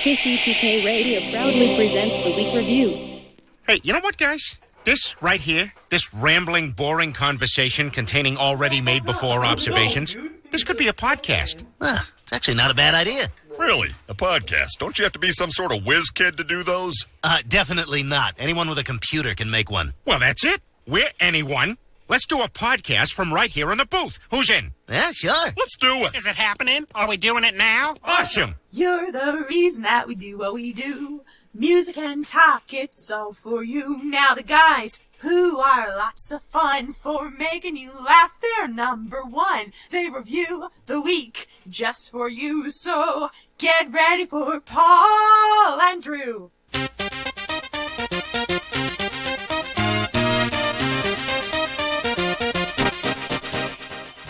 KCTK Radio proudly presents the Week Review. Hey, you know what, guys? This right here, this rambling, boring conversation containing already made-before observations, this could be a podcast. It's actually not a bad idea. Really? A podcast? Don't you have to be some sort of whiz kid to do those? Definitely not. Anyone with a computer can make one. Well, that's it. We're anyone. Let's do a podcast from right here in the booth. Who's in? Yeah, sure. Let's do it. Is it happening? Are we doing it now? Awesome. You're the reason that we do what we do. Music and talk, it's all for you. Now the guys who are lots of fun for making you laugh, they're number one. They review the week just for you. So get ready for Paul and Drew.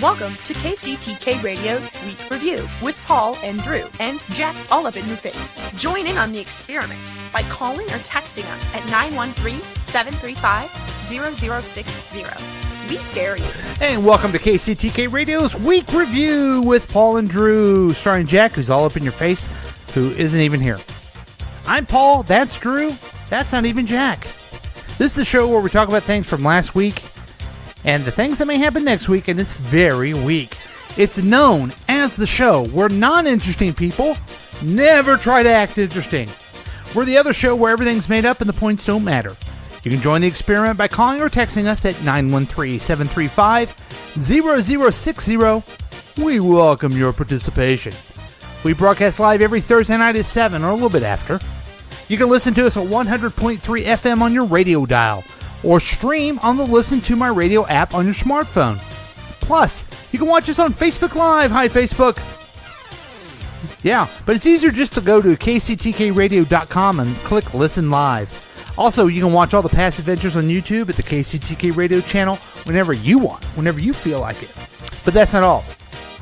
Welcome to KCTK Radio's Week Review with Paul and Drew and Jack all up in your face. Join in on the experiment by calling or texting us at 913-735-0060. We dare you. And welcome to KCTK Radio's Week Review with Paul and Drew, starring Jack, who's all up in your face, who isn't even here. I'm Paul, that's Drew, that's not even Jack. This is the show where we talk about things from last week and the things that may happen next week, and it's very weak. It's known as the show where non-interesting people never try to act interesting. We're the other show where everything's made up and the points don't matter. You can join the experiment by calling or texting us at 913-735-0060. We welcome your participation. We broadcast live every Thursday night at 7 or a little bit after. You can listen to us at 100.3 FM on your radio dial, or stream on the Listen to My Radio app on your smartphone. Plus, you can watch us on Facebook Live. Hi, Facebook. Yeah, but it's easier just to go to kctkradio.com and click Listen Live. Also, you can watch all the past adventures on YouTube at the KCTK Radio channel whenever you want, whenever you feel like it. But that's not all.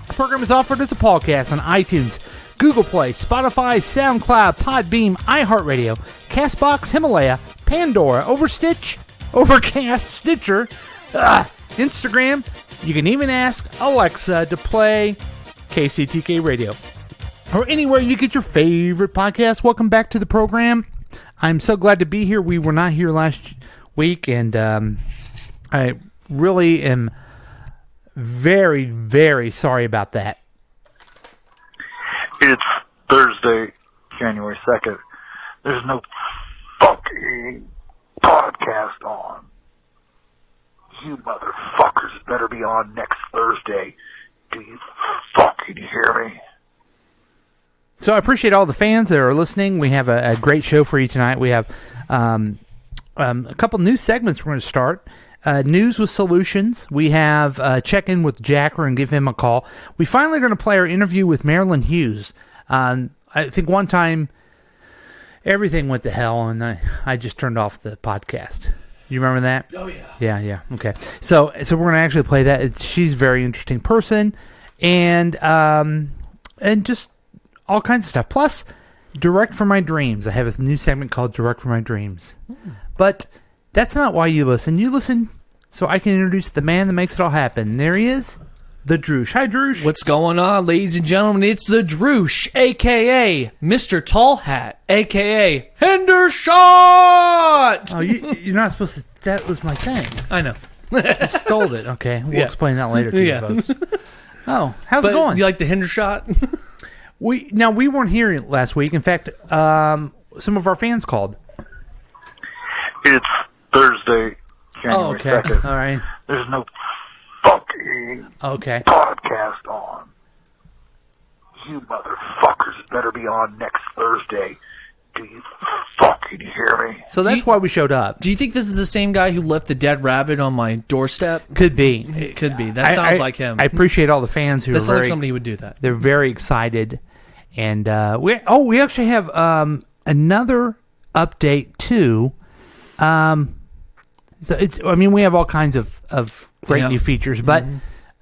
Our program is offered as a podcast on iTunes, Google Play, Spotify, SoundCloud, Podbeam, iHeartRadio, CastBox, Himalaya, Pandora, Overcast, Stitcher, Instagram. You can even ask Alexa to play KCTK Radio. Or anywhere you get your favorite podcast. Welcome back to the program. I'm so glad to be here. We were not here last week, and I really am very, very sorry about that. It's Thursday, January 2nd. There's no fucking podcast on. You motherfuckers better be on next Thursday. Do you fucking hear me? So I appreciate all the fans that are listening. We have a great show for you tonight. We have a couple new segments we're going to start. News with Solutions. We have check-in with Jacker and give him a call. We finally are going to play our interview with Marilyn Hughes. I think one time everything went to hell, and I just turned off the podcast. You remember that? Oh, yeah. Yeah. Okay. So we're going to actually play that. She's a very interesting person, and just all kinds of stuff. Plus, Direct from My Dreams. I have a new segment called Direct from My Dreams. But that's not why you listen. You listen so I can introduce the man that makes it all happen. There he is, the Droosh. Hi, Droosh. What's going on, ladies and gentlemen? It's the Droosh, a.k.a. Mr. Tall Hat, a.k.a. Hendershot! Oh, you're not supposed to... That was my thing. I know. You stole it. Okay, we'll explain that later to you folks. Oh, how's it going? Do you like the Hendershot? We weren't here last week. In fact, some of our fans called. It's Thursday, January 2nd. All right. There's no fucking podcast on. You motherfuckers better be on next Thursday. Do you fucking hear me? So that's why we showed up. Do you think this is the same guy who left the dead rabbit on my doorstep? Could be. It could be. That sounds like him. I appreciate all the fans who That sounds like somebody who would do that. They're very excited. And we actually have another update too. So we have all kinds of great new features, but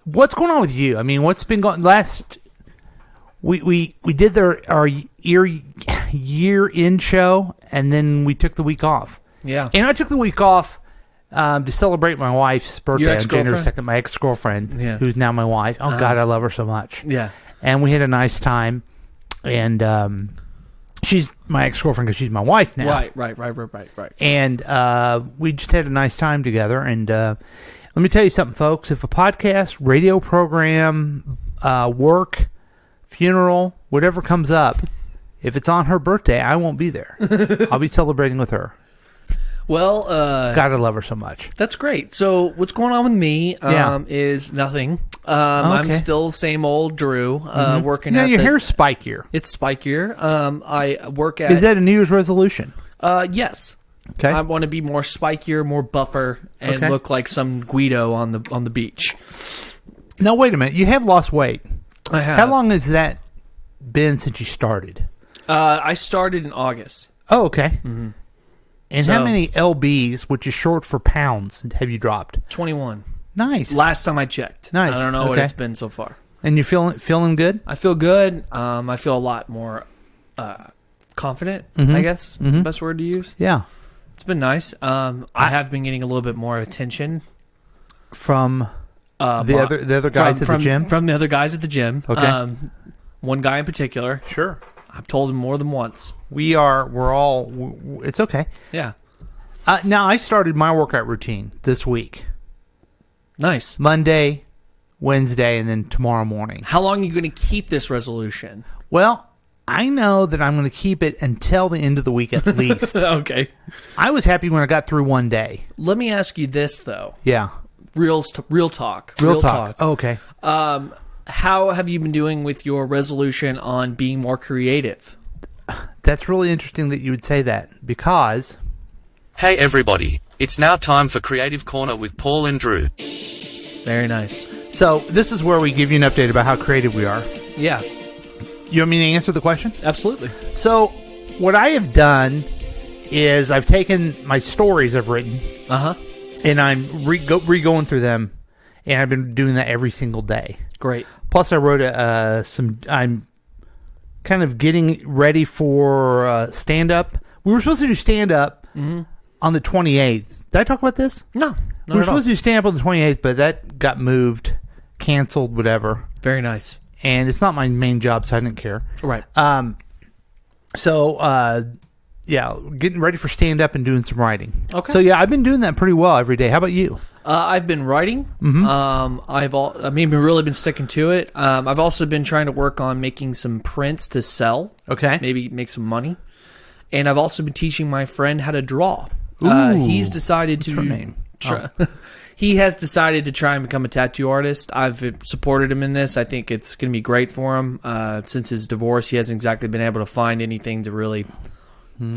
what's going on with you? I mean, what's been going last? We did our year-end show, and then we took the week off. Yeah, and I took the week off to celebrate my wife's birthday on January 2nd. My ex-girlfriend, who's now my wife. Oh God, I love her so much. Yeah, and we had a nice time, and She's my ex-girlfriend because she's my wife now. Right. And we just had a nice time together. And let me tell you something, folks. If a podcast, radio program, work, funeral, whatever comes up, if it's on her birthday, I won't be there. I'll be celebrating with her. Well, gotta love her so much. That's great. So what's going on with me is nothing. I'm still the same old Drew, working at your hair's spikier. It's spikier. I work at... Is that a New Year's resolution? Yes. Okay. I want to be more spikier, more buffer, and look like some Guido on the beach. Now, wait a minute. You have lost weight. I have. How long has that been since you started? I started in August. Oh, okay. Mm-hmm. And how many lbs, which is short for pounds, have you dropped? 21. Nice. Last time I checked. Nice. I don't know what it's been so far. And you feeling good? I feel good. I feel a lot more confident, I guess. That's the best word to use. Yeah. It's been nice. I have been getting a little bit more attention. From the other guys at the gym? From the other guys at the gym. Okay. One guy in particular. Sure. I've told him more than once. We're all, it's okay. Yeah. Now, I started my workout routine this week. Nice. Monday, Wednesday, and then tomorrow morning. How long are you going to keep this resolution? Well, I know that I'm going to keep it until the end of the week at least. Okay. I was happy when I got through one day. Let me ask you this, though. Yeah. Real talk. Real talk. Oh, okay. How have you been doing with your resolution on being more creative? That's really interesting that you would say that, because... Hey everybody, it's now time for Creative Corner with Paul and Drew. Very nice. So, this is where we give you an update about how creative we are. Yeah. You want me to answer the question? Absolutely. So, what I have done is I've taken my stories I've written, and I'm re-going through them, and I've been doing that every single day. Great. Plus, I wrote I'm kind of getting ready for stand-up. We were supposed to do stand-up on the 28th. Did I talk about this? No. We were supposed to do stand-up on the 28th, but that got moved, canceled, whatever. Very nice. And it's not my main job, so I didn't care. Right. Yeah, getting ready for stand-up and doing some writing. Okay. So, yeah, I've been doing that pretty well every day. How about you? I've been writing. I've really been sticking to it. I've also been trying to work on making some prints to sell. Okay. Maybe make some money. And I've also been teaching my friend how to draw. Ooh. He's decided What's her name? He has decided to try and become a tattoo artist. I've supported him in this. I think it's going to be great for him. Since his divorce, he hasn't exactly been able to find anything to really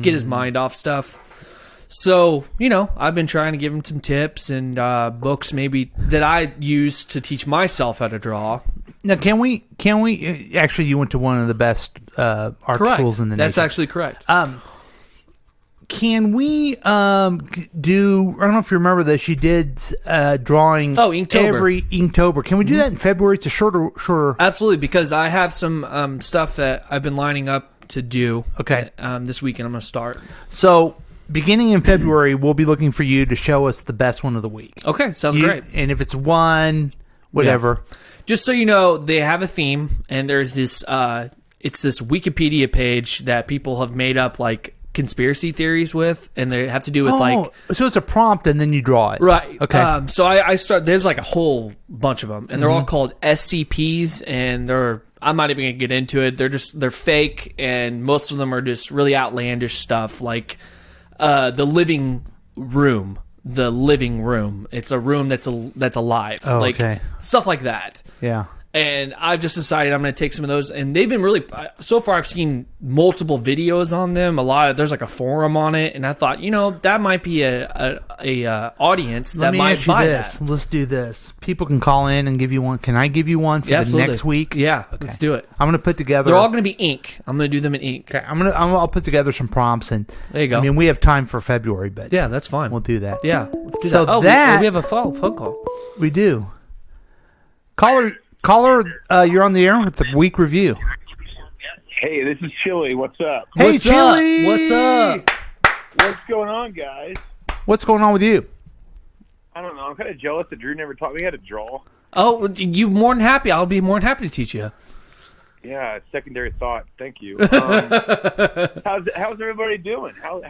get his mind off stuff. So, I've been trying to give him some tips and books maybe that I use to teach myself how to draw. Now, can we actually, you went to one of the best art schools in the nation. That's actually correct. Can we do, I don't know if you remember this, you did drawing Inktober. every Inktober. Can we do that in February? It's a shorter. Absolutely, because I have some stuff that I've been lining up to do. Okay. This weekend I'm going to start. So, beginning in February, we'll be looking for you to show us the best one of the week. Okay, sounds great. And if it's one, whatever. Yeah. Just so you know, they have a theme, and there's this, it's this Wikipedia page that people have made up, like, conspiracy theories with, and they have to do with, so it's a prompt, and then you draw it. Right. Okay. So I start, there's, like, a whole bunch of them, and they're all called SCPs, and I'm not even going to get into it. They're fake, and most of them are just really outlandish stuff, like, the living room. It's a room that's alive. Okay. Stuff like that. Yeah. And I've just decided I'm going to take some of those, and they've been really. So far, I've seen multiple videos on them. There's like a forum on it, and I thought, that might be a audience that might buy that. Let's do this. People can call in and give you one. Can I give you one for the next week? Yeah, okay. Let's do it. I'm going to put together. They're all going to be ink. I'm going to do them in ink. Okay. I'll put together some prompts, and there you go. I mean, we have time for February, but yeah, that's fine. We'll do that. Yeah, let's do so that. We have a phone call. We do. Caller, you're on the air with the week review. Hey, this is Chili. What's up? Hey, Chili. What's up? What's going on, guys? What's going on with you? I don't know. I'm kind of jealous that Drew never taught me how to draw. Oh, you more than happy. I'll be more than happy to teach you. Yeah, secondary thought. Thank you. How's everybody doing? How's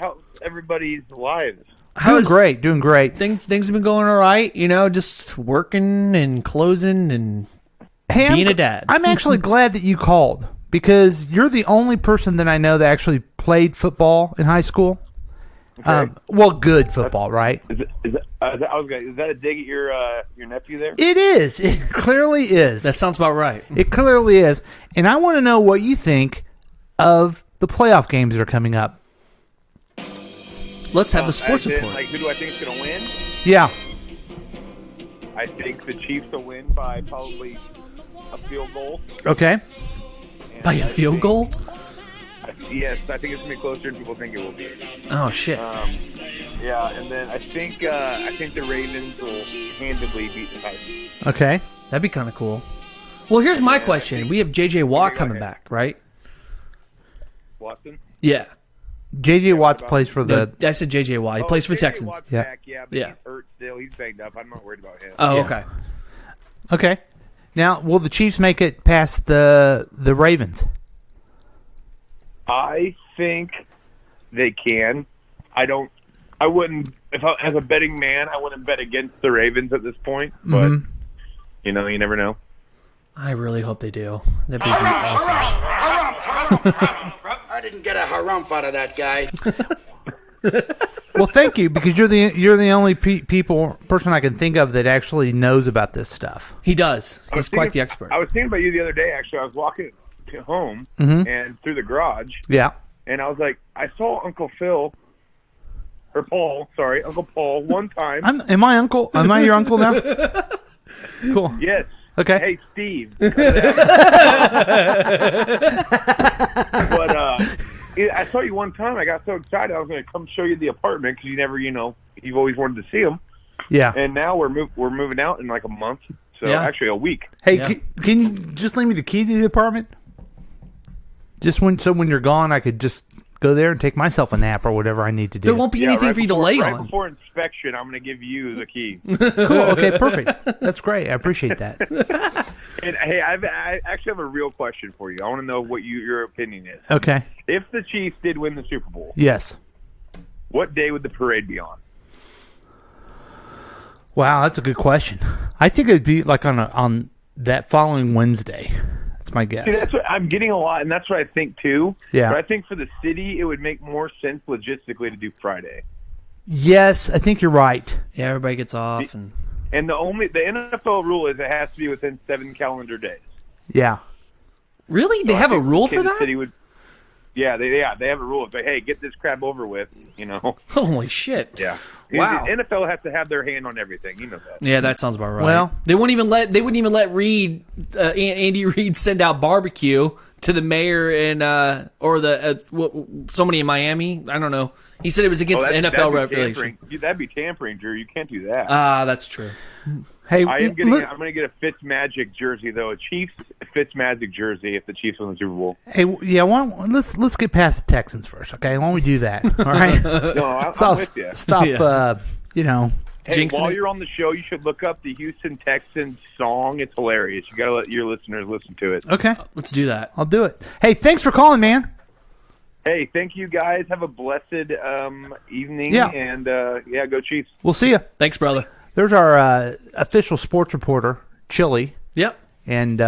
everybody's lives? Doing great. Things have been going all right. Just working and closing and being a dad. I'm actually glad that you called because you're the only person that I know that actually played football in high school. Okay. Good football, right? Is that a dig at your nephew there? It is. It clearly is. That sounds about right. It clearly is. And I want to know what you think of the playoff games that are coming up. Let's have the sports report. Who do I think is going to win? Yeah. I think the Chiefs will win by probably a field goal. Okay. By a field goal? Yes, I think it's going to be closer than people think it will be. Oh, shit. Yeah, and then I think the Ravens will handedly beat the Titans. Okay. That'd be kind of cool. Well, here's my question. We have J.J. Watt coming back, right? Watson? Yeah. J.J. Watt plays for the... No, I said J.J. Watt. He plays for the Texans. Watt's Yeah. back, but he's hurt still. He's banged up. I'm not worried about him. Oh, okay. Okay. Now, will the Chiefs make it past the Ravens? I think they can. I wouldn't, as a betting man, I wouldn't bet against the Ravens at this point, but, you never know. I really hope they do. That'd be awesome. I didn't get a harumph out of that guy. Well, thank you, because you're the only person I can think of that actually knows about this stuff. He does. He's quite the expert. I was thinking about you the other day, actually. I was walking home and through the garage. Yeah. And I was like, I saw Uncle Paul one time. Am I uncle? Am I your uncle now? Cool. Yes. Okay. Hey, Steve. But I saw you one time. I got so excited. I was going to come show you the apartment because you've always wanted to see them. Yeah. And now we're moving out in like a month. So actually a week. Hey, can you just leave me the key to the apartment? Just when you're gone, I could just go there and take myself a nap or whatever I need to do. There won't be anything for you to lay on. Right before inspection, I'm going to give you the key. Cool. Okay, perfect. That's great. I appreciate that. And hey, I actually have a real question for you. I want to know what your opinion is. Okay. If the Chiefs did win the Super Bowl, yes, what day would the parade be on? Wow, that's a good question. I think it'd be like on that following Wednesday. That's my guess. See, that's what I'm getting a lot, and that's what I think too. Yeah. But I think for the city, it would make more sense logistically to do Friday. Yes, I think you're right. Yeah, everybody gets off, and the NFL rule is it has to be within 7 calendar days. Yeah. Really, they have a rule for that? City would, they have a rule. It's like, hey, get this crap over with. Holy shit. Yeah. Wow. The NFL has to have their hand on everything. You know that. Yeah, that sounds about right. Well, they wouldn't even let Andy Reid send out barbecue to the mayor and or somebody in Miami. I don't know. He said it was against the NFL regulation. That'd be tampering, Drew. You can't do that. That's true. Hey, I'm going to get a Fitzmagic jersey though, a Chiefs Fitzmagic jersey if the Chiefs win the Super Bowl. Hey, yeah, let's get past the Texans first, okay? Why don't we do that? All right. No, I'm with you. Stop. Hey, while you're on the show, you should look up the Houston Texans song. It's hilarious. You got to let your listeners listen to it. Okay, let's do that. I'll do it. Hey, thanks for calling, man. Hey, thank you guys. Have a blessed evening. Yeah. And go Chiefs. We'll see you. Thanks, brother. There's our official sports reporter, Chili. Yep. And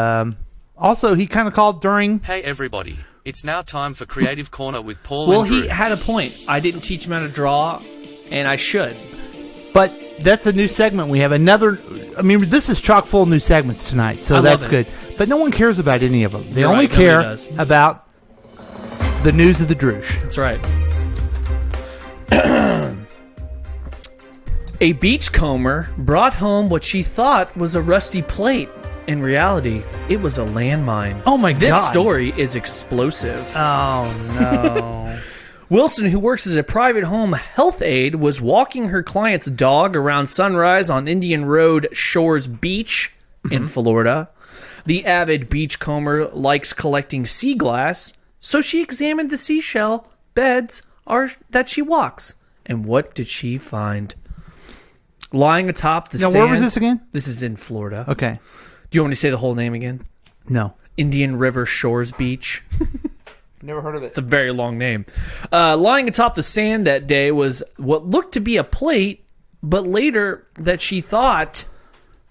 also, he kind of called during... Hey, everybody. It's now time for Creative Corner with Paul Well, and Drew. he had a point. I didn't teach him how to draw, and I should. But that's a new segment. We have another... I mean, this is chock full of new segments tonight, so that's good. But no one cares about any of them. They only care about the news of the Droosh. That's right. A beachcomber brought home what she thought was a rusty plate. In reality, it was a landmine. Oh my God. This story is explosive. Oh no. Wilson, who works as a private home health aide, was walking her client's dog around sunrise on Indian Road Shores Beach in Florida. The avid beachcomber likes collecting sea glass, so she examined the seashell beds that she walks. And what did she find? Lying atop the sand. Where was this again? This is in Florida. Okay. Do you want me to say the whole name again? No. Indian River Shores Beach. Never heard of it. It's a very long name. Lying atop the sand that day was what looked to be a plate, but later that she thought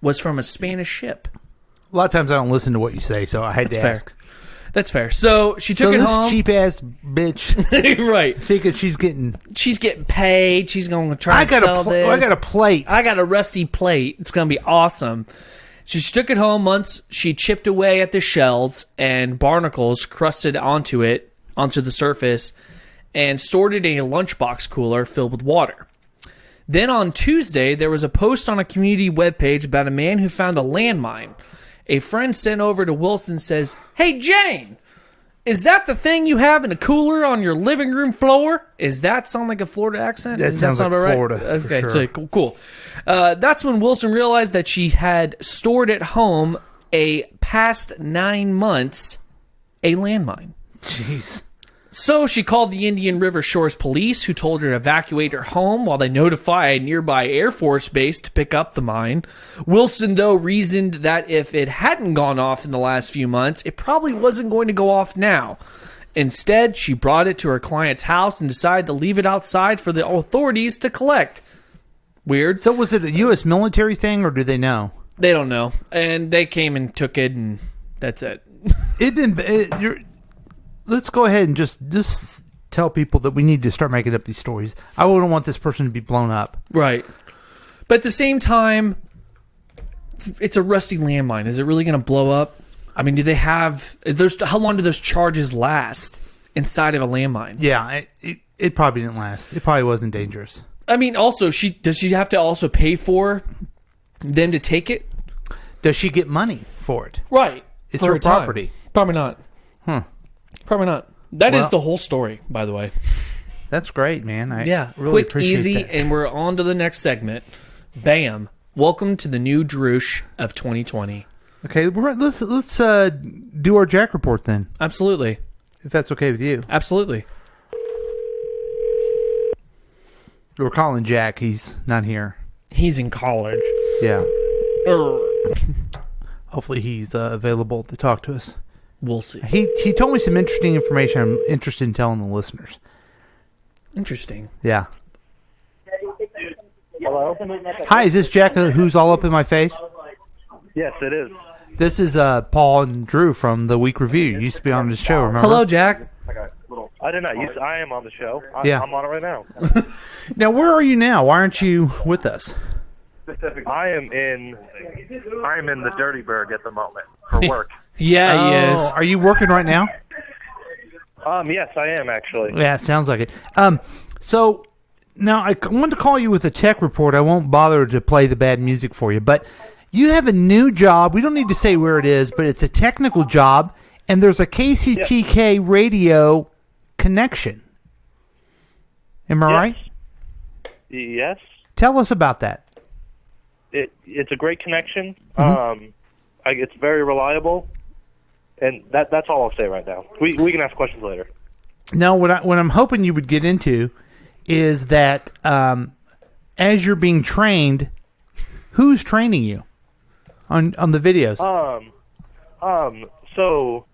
was from a Spanish ship. A lot of times I don't listen to what you say, so I had to ask. That's fair. So she took it home. So this cheap-ass bitch... right. Thinking she's getting paid. She's going to try and sell this. I got a plate. I got a rusty plate. It's going to be awesome. She took it home once she chipped away at the shells and barnacles crusted onto the surface, and stored it in a lunchbox cooler filled with water. Then on Tuesday, there was a post on a community webpage about a man who found a landmine. A friend sent over to Wilson says, "Hey, Jane, is that the thing you have in a cooler on your living room floor?" Does that sound like a Florida accent? That sounds like Florida. Okay, for sure. so cool. That's when Wilson realized that she had stored at home past 9 months a landmine. Jeez. So she called the Indian River Shores police, who told her to evacuate her home while they notify a nearby Air Force base to pick up the mine. Wilson, though, reasoned that if it hadn't gone off in the last few months, it probably wasn't going to go off now. Instead, she brought it to her client's house and decided to leave it outside for the authorities to collect. Weird. So was it a U.S. military thing, or do they know? They don't know. And they came and took it, and that's it. Let's go ahead and just tell people that we need to start making up these stories. I wouldn't want this person to be blown up. Right. But at the same time, it's a rusty landmine. Is it really going to blow up? I mean, how long do those charges last inside of a landmine? Yeah, it probably didn't last. It probably wasn't dangerous. I mean, also, does she have to also pay for them to take it? Does she get money for it? Right. It's her property. Probably not. Probably not. That is the whole story, by the way. That's great, man. I really quick, appreciate easy, that. and we're on to the next segment. Bam. Welcome to the new Droosh of 2020. Okay, let's do our Jack report then. Absolutely. If that's okay with you. Absolutely. We're calling Jack. He's not here. He's in college. Yeah. Hopefully he's available to talk to us. We'll see. He told me some interesting information I'm interested in telling the listeners. Interesting. Yeah. Hello? Hi, is this Jack who's all up in my face? Yes, it is. This is Paul and Drew from the Week Review. You used to be on this show, remember? Hello, Jack. I did not. I am on the show. Yeah. I'm on it right now. Now, where are you now? Why aren't you with us? I am in the Dirty Burg at the moment for work. Yeah, he is. Are you working right now? Yes, I am actually. Yeah, it sounds like it. So now I wanted to call you with a tech report. I won't bother to play the bad music for you, but you have a new job. We don't need to say where it is, but it's a technical job, and there's a KCTK radio connection. Am I right? Yes. Tell us about that. It's a great connection. Mm-hmm. It's very reliable, and that's all I'll say right now. We can ask questions later. Now, what I'm hoping you would get into is that as you're being trained, who's training you on the videos? So,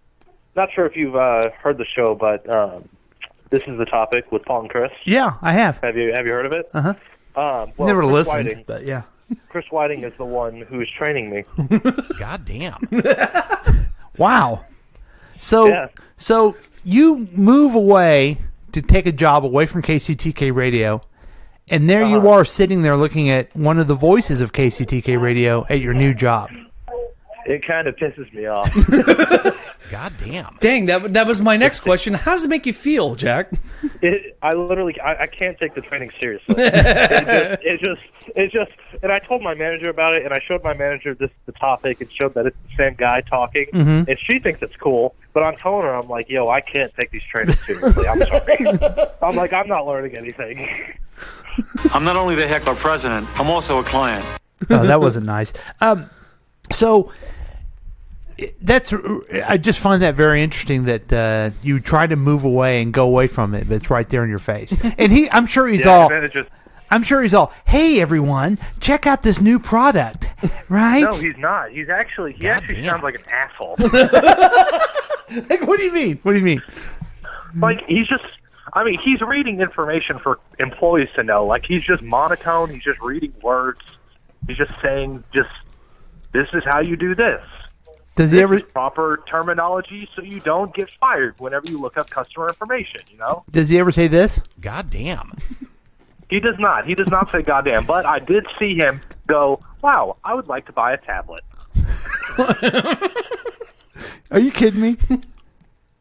not sure if you've heard the show, but this is the topic with Paul and Chris. Yeah, I have. Have you heard of it? Uh-huh. Well, Never Chris listened, Whiting, but yeah. Chris Whiting is the one who is training me. God damn. Wow. So you move away to take a job away from KCTK Radio, and there you are sitting there looking at one of the voices of KCTK Radio at your new job. It kind of pisses me off. God damn. Dang, that was my next question. How does it make you feel, Jack? I can't take the training seriously. It's just, and I told my manager about it, and I showed my manager the topic and showed that it's the same guy talking, Mm-hmm. and she thinks it's cool, but I'm telling her, I'm like, yo, I can't take these trainings seriously. I'm sorry. I'm like, I'm not learning anything. I'm not only the heckler president, I'm also a client. Oh, that wasn't nice. So I just find that very interesting that you try to move away and go away from it, but it's right there in your face. And I'm sure he's all, hey everyone, check out this new product. Right? No, he's not. He actually sounds like an asshole. Like, what do you mean? What do you mean? Like, he's reading information for employees to know. Like, he's just monotone. He's just reading words. He's just saying, this is how you do this. Does he ever proper terminology so you don't get fired whenever you look up customer information, you know? Does he ever say this? Goddamn. He does not. He does not say goddamn, but I did see him go, wow, I would like to buy a tablet. Are you kidding me?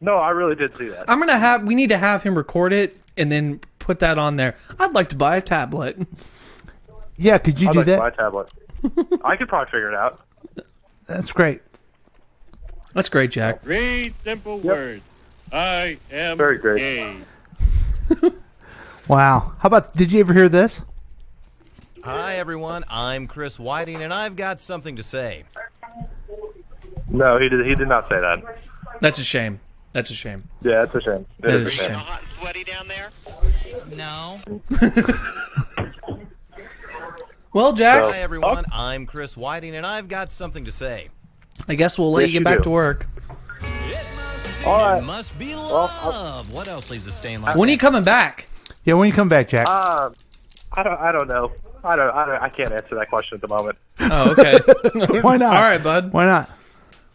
No, I really did see that. We need to have him record it and then put that on there. I'd like to buy a tablet. Yeah, could you do that? I'd like to buy a tablet. I could probably figure it out. That's great. That's great, Jack. 3 simple words. I am very great. gay. Wow. How about, did you ever hear this? Hi, everyone. I'm Chris Whiting, and I've got something to say. No, he did not say that. That's a shame. That's a shame. Yeah, that's a shame. That is a shame. Hot and sweaty down there? No. Well, Jack. Hi, everyone. I'm Chris Whiting, and I've got something to say. I guess we'll let you get back to work. All right. It must be love. What else leaves a stain like When are that? you coming back? Yeah, when you come back, Jack? I don't know. I can't answer that question at the moment. Oh, okay. Why not? All right, bud. Why not?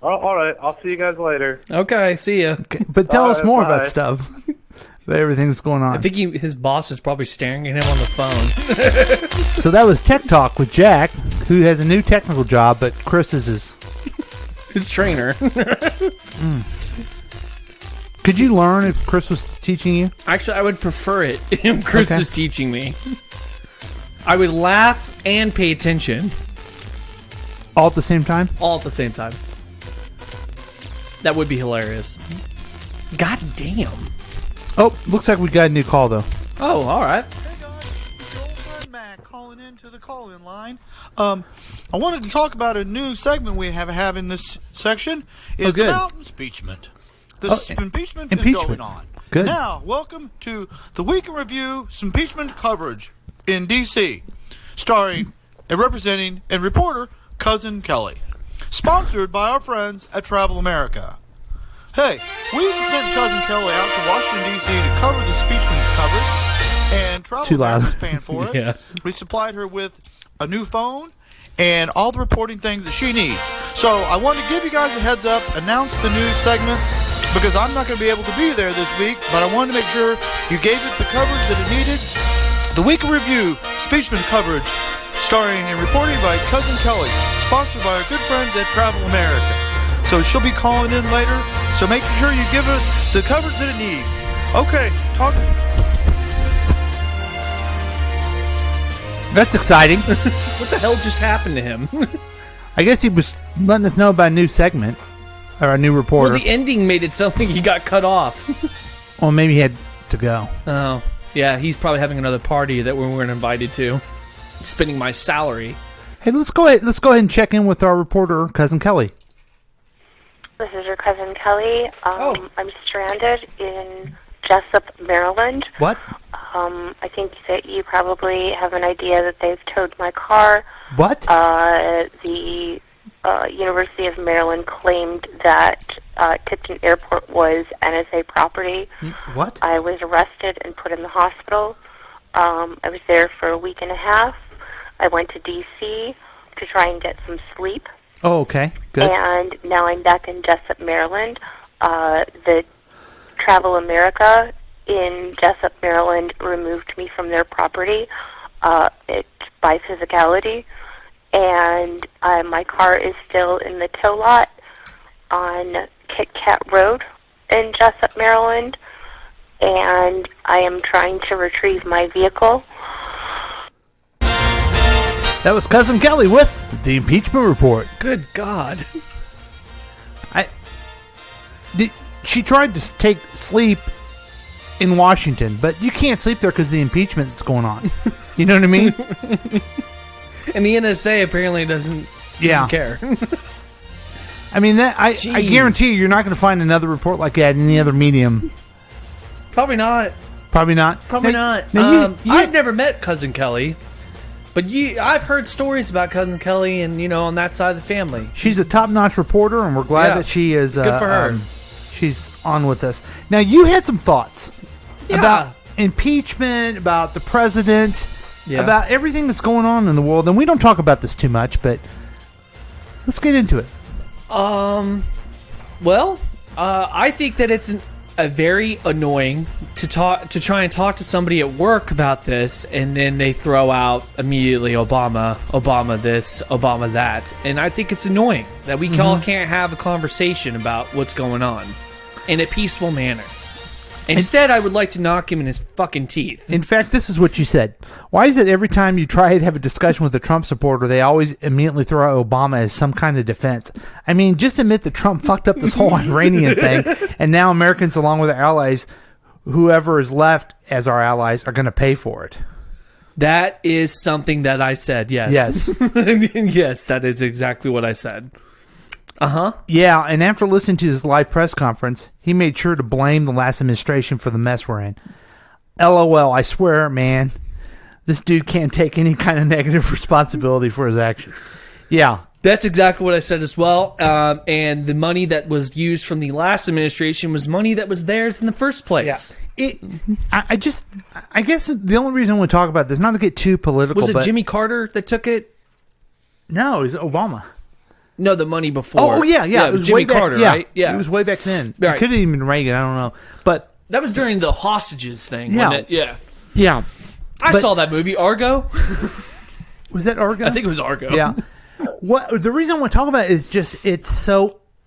All right. I'll see you guys later. Okay, see ya. Okay, but tell us more bye. about stuff. About everything that's going on. I think his boss is probably staring at him on the phone. So that was Tech Talk with Jack, who has a new technical job, but Chris is his trainer. Could you learn if Chris was teaching you? Actually, I would prefer it if Chris was teaching me. I would laugh and pay attention. All at the same time? All at the same time. That would be hilarious. God damn. Oh, looks like we got a new call, though. Oh, all right. Matt calling into the call-in line. I wanted to talk about a new segment we have in this section. It's about impeachment. This impeachment is going on. Good. Now, welcome to the Week in Review impeachment coverage in D.C., starring and representing and reporter Cousin Kelly. Sponsored by our friends at Travel America. Hey, we sent Cousin Kelly out to Washington, D.C. to cover the impeachment coverage, and Travel America is paying for it. Yeah. We supplied her with a new phone and all the reporting things that she needs. So I wanted to give you guys a heads up, announce the new segment, because I'm not going to be able to be there this week, but I wanted to make sure you gave it the coverage that it needed. The Week in Review impeachment coverage, starring and reporting by Cousin Kelly, sponsored by our good friends at Travel America. So she'll be calling in later, so make sure you give it the coverage that it needs. Okay, talk. That's exciting. What the hell just happened to him? I guess he was letting us know about a new segment, or a new reporter. Well, the ending made it sound like he got cut off. Well, maybe he had to go. Oh, yeah, he's probably having another party that we weren't invited to. Spending my salary. Hey, let's go ahead and check in with our reporter, Cousin Kelly. This is your Cousin Kelly. I'm stranded in Jessup, Maryland. What? I think that you probably have an idea that they've towed my car. What? The University of Maryland claimed that Tipton Airport was NSA property. What? I was arrested and put in the hospital. I was there for a week and a half. I went to D.C. to try and get some sleep. Oh, okay. Good. And now I'm back in Jessup, Maryland. The Travel America in Jessup, Maryland removed me from their property by physicality. And my car is still in the tow lot on Kit Kat Road in Jessup, Maryland. And I am trying to retrieve my vehicle. That was Cousin Kelly with the impeachment report. Good God. She tried to take sleep in Washington, but you can't sleep there because the impeachment that's going on. You know what I mean? And the NSA apparently doesn't care. I mean, I guarantee you're not going to find another report like that in any other medium. Probably not. Probably not. Probably not. Now I've never met Cousin Kelly. But I've heard stories about Cousin Kelly and, on that side of the family. She's a top-notch reporter, and we're glad that she is... Good for her. She's on with us. Now, you had some thoughts Yeah. about impeachment, about the president, Yeah. about everything that's going on in the world. And we don't talk about this too much, but let's get into it. Well, I think that it's a very annoying to try and talk to somebody at work about this, and then they throw out immediately Obama this, Obama that, and I think it's annoying that we all can't have a conversation about what's going on in a peaceful manner. Instead, I would like to knock him in his fucking teeth. In fact, this is what you said. Why is it every time you try to have a discussion with a Trump supporter, they always immediately throw out Obama as some kind of defense? I mean, just admit that Trump fucked up this whole Iranian thing, and now Americans, along with their allies, whoever is left as our allies, are going to pay for it. That is something that I said, yes. Yes. Yes, that is exactly what I said. Uh-huh. Yeah, and after listening to his live press conference, he made sure to blame the last administration for the mess we're in. LOL, I swear, man, this dude can't take any kind of negative responsibility for his actions. Yeah. That's exactly what I said as well. And the money that was used from the last administration was money that was theirs in the first place. Yeah. I guess the only reason I want to talk about this, not to get too political, Was it Jimmy Carter that took it? No, it was Obama. No, the money before. Oh, yeah. It was Jimmy Carter, right? Yeah. It was way back then. Right. It could have even been Reagan, I don't know. But that was during the hostages thing, Yeah. wasn't it? Yeah. Yeah. I saw that movie, Argo. Was that Argo? I think it was Argo. Yeah. What the reason I want to talk about it is just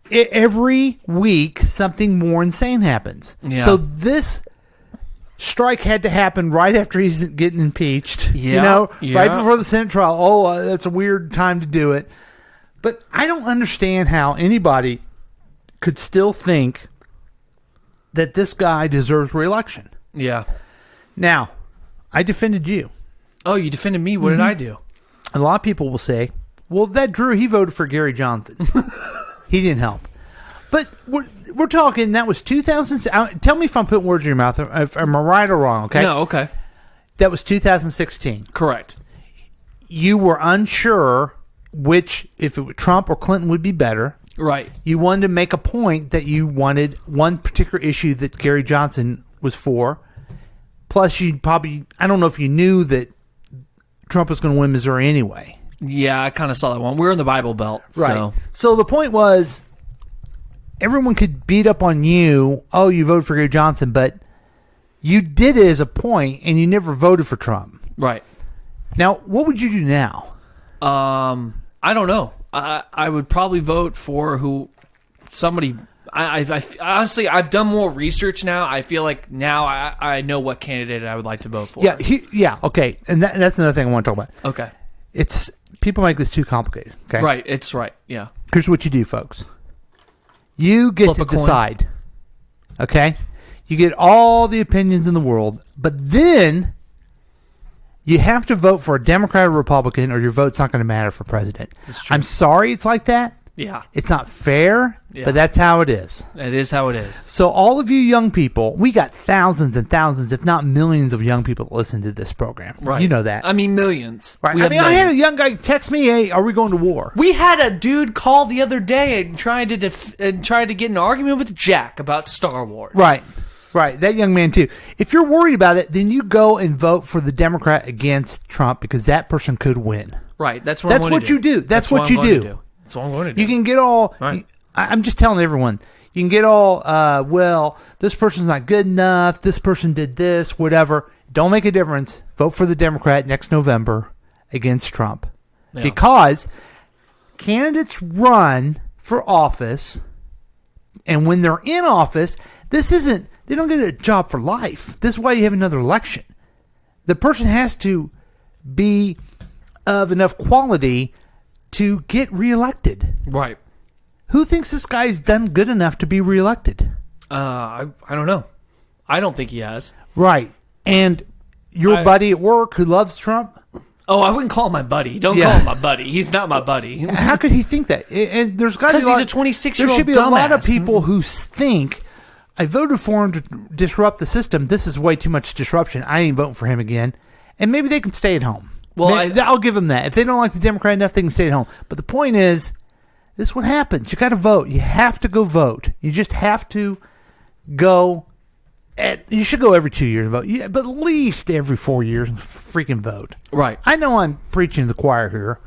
every week something more insane happens. Yeah. So this strike had to happen right after he's getting impeached. Yeah. Right before the Senate trial. Oh, that's a weird time to do it. But I don't understand how anybody could still think that this guy deserves re-election. Yeah. Now, I defended you. Oh, you defended me? What did I do? A lot of people will say, well, that Drew, he voted for Gary Johnson. He didn't help. But we're talking, that was 2000. Tell me if I'm putting words in your mouth. Am I right or wrong, okay? No, okay. That was 2016. Correct. You were unsure which, if it was Trump or Clinton, would be better. Right. You wanted to make a point that you wanted one particular issue that Gary Johnson was for. Plus, you probably, I don't know if you knew that Trump was going to win Missouri anyway. Yeah, I kind of saw that one. We're in the Bible Belt. Right. So the point was, everyone could beat up on you, oh, you voted for Gary Johnson, but you did it as a point, and you never voted for Trump. Right. Now, what would you do now? I don't know. I would probably vote for somebody. I honestly, I've done more research now. I feel like now I know what candidate I would like to vote for. Yeah, okay. And that's another thing I want to talk about. Okay. It's, people make this too complicated, okay? Right, it's right, yeah. Here's what you do, folks. You get Flip to a coin. decide, okay? You get all the opinions in the world, but then you have to vote for a Democrat or Republican, or your vote's not going to matter for president. That's true. I'm sorry it's like that. Yeah. It's not fair, Yeah. but that's how it is. It is how it is. So all of you young people, we got thousands and thousands, if not millions of young people that listen to this program. Right. You know that. I mean, millions. Right. We I have mean, I had a millions. young guy text me, hey, are we going to war? We had a dude call the other day and trying to get in an argument with Jack about Star Wars. Right. Right, that young man too. If you're worried about it, then you go and vote for the Democrat against Trump, because that person could win. Right, that's what That's I'm going what to you do. That's what I'm you going to do. That's what I'm going to do. You can get all. Right. I'm just telling everyone. You can get all. Well, this person's not good enough. This person did this. Whatever. Don't make a difference. Vote for the Democrat next November against Trump, Yeah. because candidates run for office, and when they're in office, this isn't. They don't get a job for life. This is why you have another election. The person has to be of enough quality to get reelected. Right. Who thinks this guy's done good enough to be reelected? I don't know. I don't think he has. Right. And your buddy at work who loves Trump? Oh, I wouldn't call him my buddy. Don't call him my buddy. He's not my buddy. How could he think that? And there's got to be Because he's a 26-year-old There should be a lot of dumbass. people who think, I voted for him to disrupt the system. This is way too much disruption. I ain't voting for him again. And maybe they can stay at home. Well, I'll give them that. If they don't like the Democrat enough, they can stay at home. But the point is, this is what happens. You got to vote. You have to go vote. You just have to go. You should go every 2 years and vote. Yeah, but at least every 4 years and freaking vote. Right. I know I'm preaching to the choir here,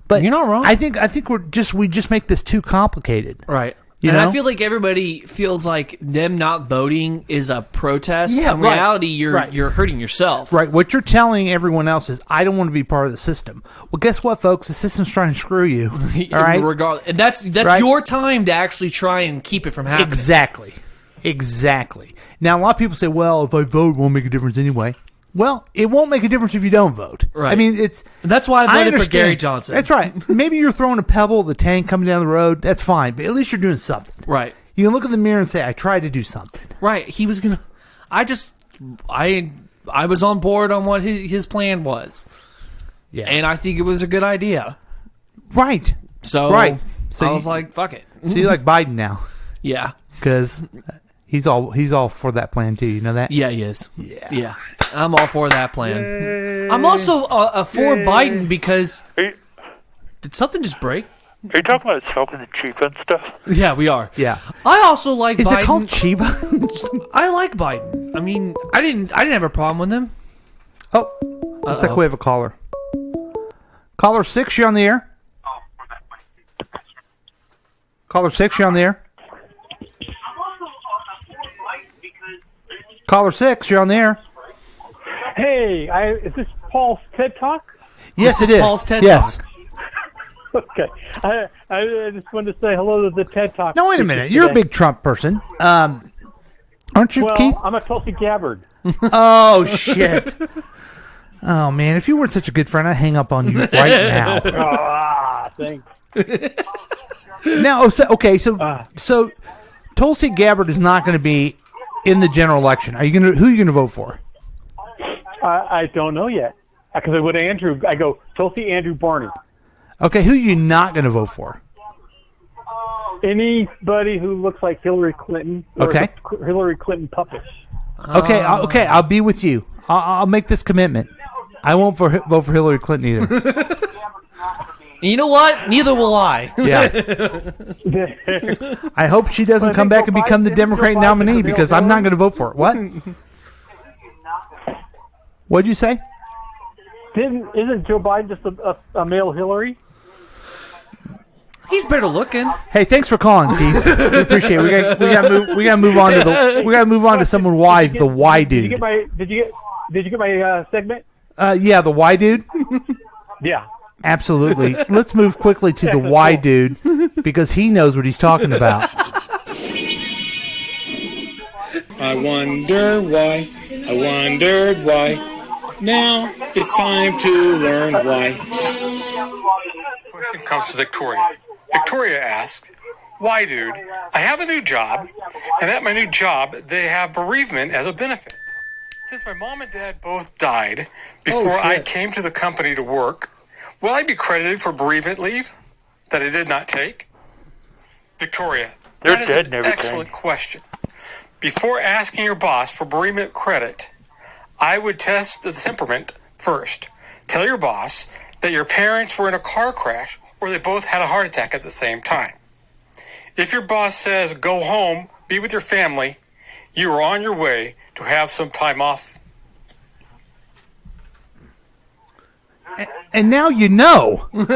but you're not wrong. I think we just make this too complicated. Right. You and know? I feel like everybody feels like them not voting is a protest. Yeah, in right. reality, you're hurting yourself. Right. What you're telling everyone else is, I don't want to be part of the system. Well, guess what, folks? The system's trying to screw you. All right. Regardless, and that's Right? your time to actually try and keep it from happening. Exactly. Now, a lot of people say, well, if I vote, it won't make a difference anyway. Well, it won't make a difference if you don't vote. Right. I mean, that's why I voted for understand. Gary Johnson. That's right. Maybe you're throwing a pebble at the tank coming down the road. That's fine. But at least you're doing something. Right. You can look in the mirror and say, I tried to do something. Right. He was going to... I was on board on what his plan was. Yeah. And I think it was a good idea. Right. So, I was like, fuck it. So you like Biden now. Yeah. Because he's all for that plan too. You know that? Yeah, he is. Yeah. I'm all for that plan. I'm also for Biden because... Did something just break? Are you talking about smoking the Chiba and stuff? Yeah, we are. Yeah. I also like Is Biden. it called Chiba? I like Biden. I mean, I didn't have a problem with him. Oh. Looks like we have a caller. Caller 6, you're on the air. Caller 6, you're on the air. Caller 6, you're on the air. Hey, is this Paul's TED Talk? Yes, This it is is. Paul's TED yes. Talk. Okay. I just wanted to say hello to the TED Talk. Now, wait a minute. You're a big Trump person. Aren't you, well, Keith? I'm a Tulsi Gabbard. Oh, shit. Oh, man. If you weren't such a good friend, I'd hang up on you right now. Thanks. Now, so Tulsi Gabbard is not going to be in the general election. Who are you going to vote for? I don't know yet. Because I would Andrew. I go Tulsi, Andrew, Barney. Okay, who are you not going to vote for? Anybody who looks like Hillary Clinton. Or Okay. the Hillary Clinton puppet. Okay, I'll be with you. I'll make this commitment. I won't vote for Hillary Clinton either. You know what? Neither will I. Yeah. I hope she doesn't come back and become the Democrat nominee because I'm not going to vote for it. What? What'd you say? Isn't Joe Biden just a male Hillary? He's better looking. Hey, thanks for calling, Keith. We appreciate it. We gotta move on to someone wise. The Y dude. Did you get my segment? Yeah, the Y dude. Yeah. Absolutely. Let's move quickly to the Y dude because he knows what he's talking about. I wondered why. Now it's time to learn why. Question comes to Victoria. Victoria asks, why, dude? I have a new job, and at my new job, they have bereavement as a benefit. Since my mom and dad both died before I came to the company to work, will I be credited for bereavement leave that I did not take? Victoria, They're that is dead an and everything. excellent question. Before asking your boss for bereavement credit, I would test the temperament first. Tell your boss that your parents were in a car crash or they both had a heart attack at the same time. If your boss says, go home, be with your family, you are on your way to have some time off. And now you know. I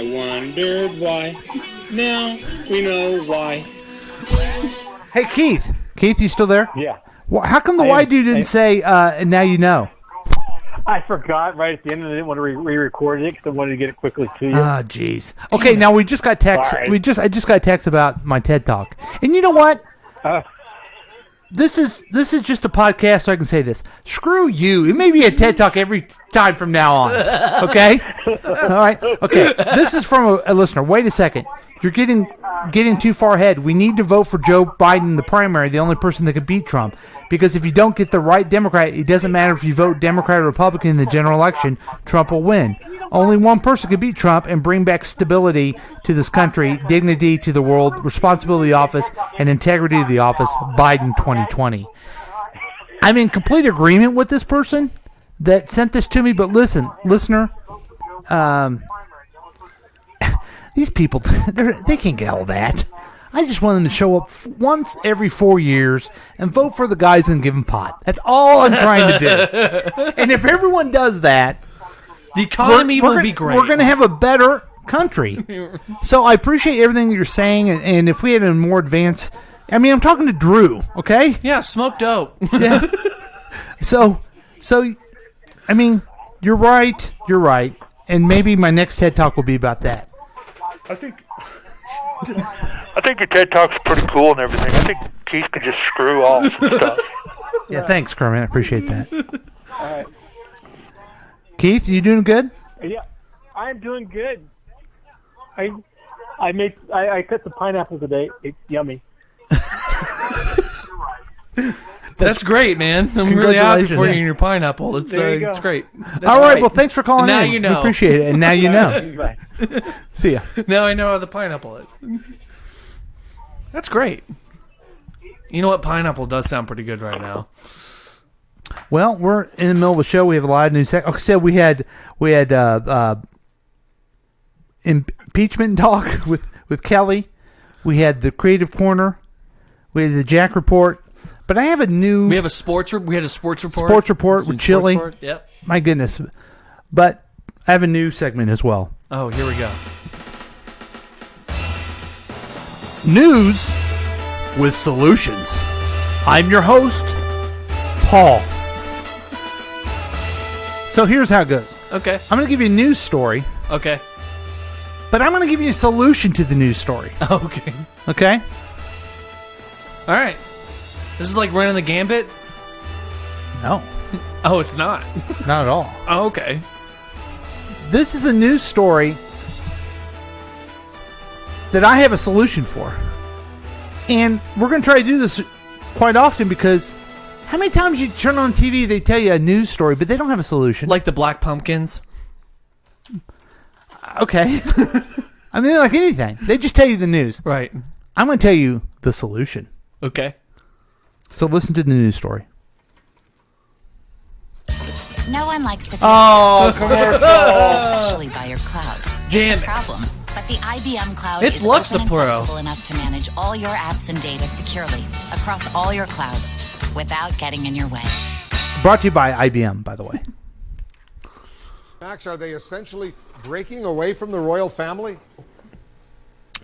wondered why. Now we know why. Hey, Keith. Keith, you still there? Yeah. Well, how come the Y dude didn't say, and now you know? I forgot right at the end, and I didn't want to re-record it because I wanted to get it quickly to you. Ah, jeez. Okay, now we just got text. Sorry. I just got text about my TED Talk, and you know what? This is just a podcast, so I can say this. Screw you. It may be a TED Talk every time from now on. Okay. All right. Okay. This is from a listener. Wait a second. You're getting too far ahead. We need to vote for Joe Biden in the primary, the only person that could beat Trump. Because if you don't get the right Democrat, it doesn't matter if you vote Democrat or Republican in the general election, Trump will win. Only one person could beat Trump and bring back stability to this country, dignity to the world, responsibility to the office, and integrity to the office, Biden 2020. I'm in complete agreement with this person that sent this to me, but listen, listener, these people, they can't get all that. I just want them to show up once every 4 years and vote for the guys and give them pot. That's all I'm trying to do. And if everyone does that, the economy will be great. We're going to have a better country. So I appreciate everything you're saying, and if we had a more advanced... I mean, I'm talking to Drew, okay? Yeah, smoke dope. Yeah. So, I mean, you're right, and maybe my next TED Talk will be about that. I think your TED Talk's pretty cool and everything. I think Keith could just screw off and stuff. Yeah, thanks, Kermit. I appreciate that. All right. Keith, you doing good? Yeah, I'm doing good. I cut the pineapple today. It's yummy. That's great, man. I'm really happy for you and your pineapple. It's it's great. That's all right, great. well, thanks for calling now in. You know. We appreciate it, and now you know. See ya. Now I know how the pineapple is. That's great. You know what? Pineapple does sound pretty good right now. Well, we're in the middle of a show. We have a lot of news. Like I said, we had impeachment talk with Kelly. We had the Creative Corner. We had the Jack Report. But I have a new... We had a sports report. Sports report with Chili. Yep. My goodness. But I have a new segment as well. Oh, here we go. News with solutions. I'm your host, Paul. So here's how it goes. Okay. I'm going to give you a news story. Okay. But I'm going to give you a solution to the news story. Okay. Okay? All right. This is like running the gambit? No. Oh, it's not? Not at all. Oh, okay. This is a news story that I have a solution for. And we're going to try to do this quite often because how many times you turn on TV, they tell you a news story, but they don't have a solution? Like the Black Pumpkins? Okay. I mean, like anything. They just tell you the news. Right. I'm going to tell you the solution. Okay. So listen to the news story. No one likes to feel especially by your cloud. Damn it's a problem. But the IBM Cloud It's is open and Luxapro. flexible enough to manage all your apps and data securely across all your clouds without getting in your way. Brought to you by IBM, by the way. Max, are they essentially breaking away from the royal family?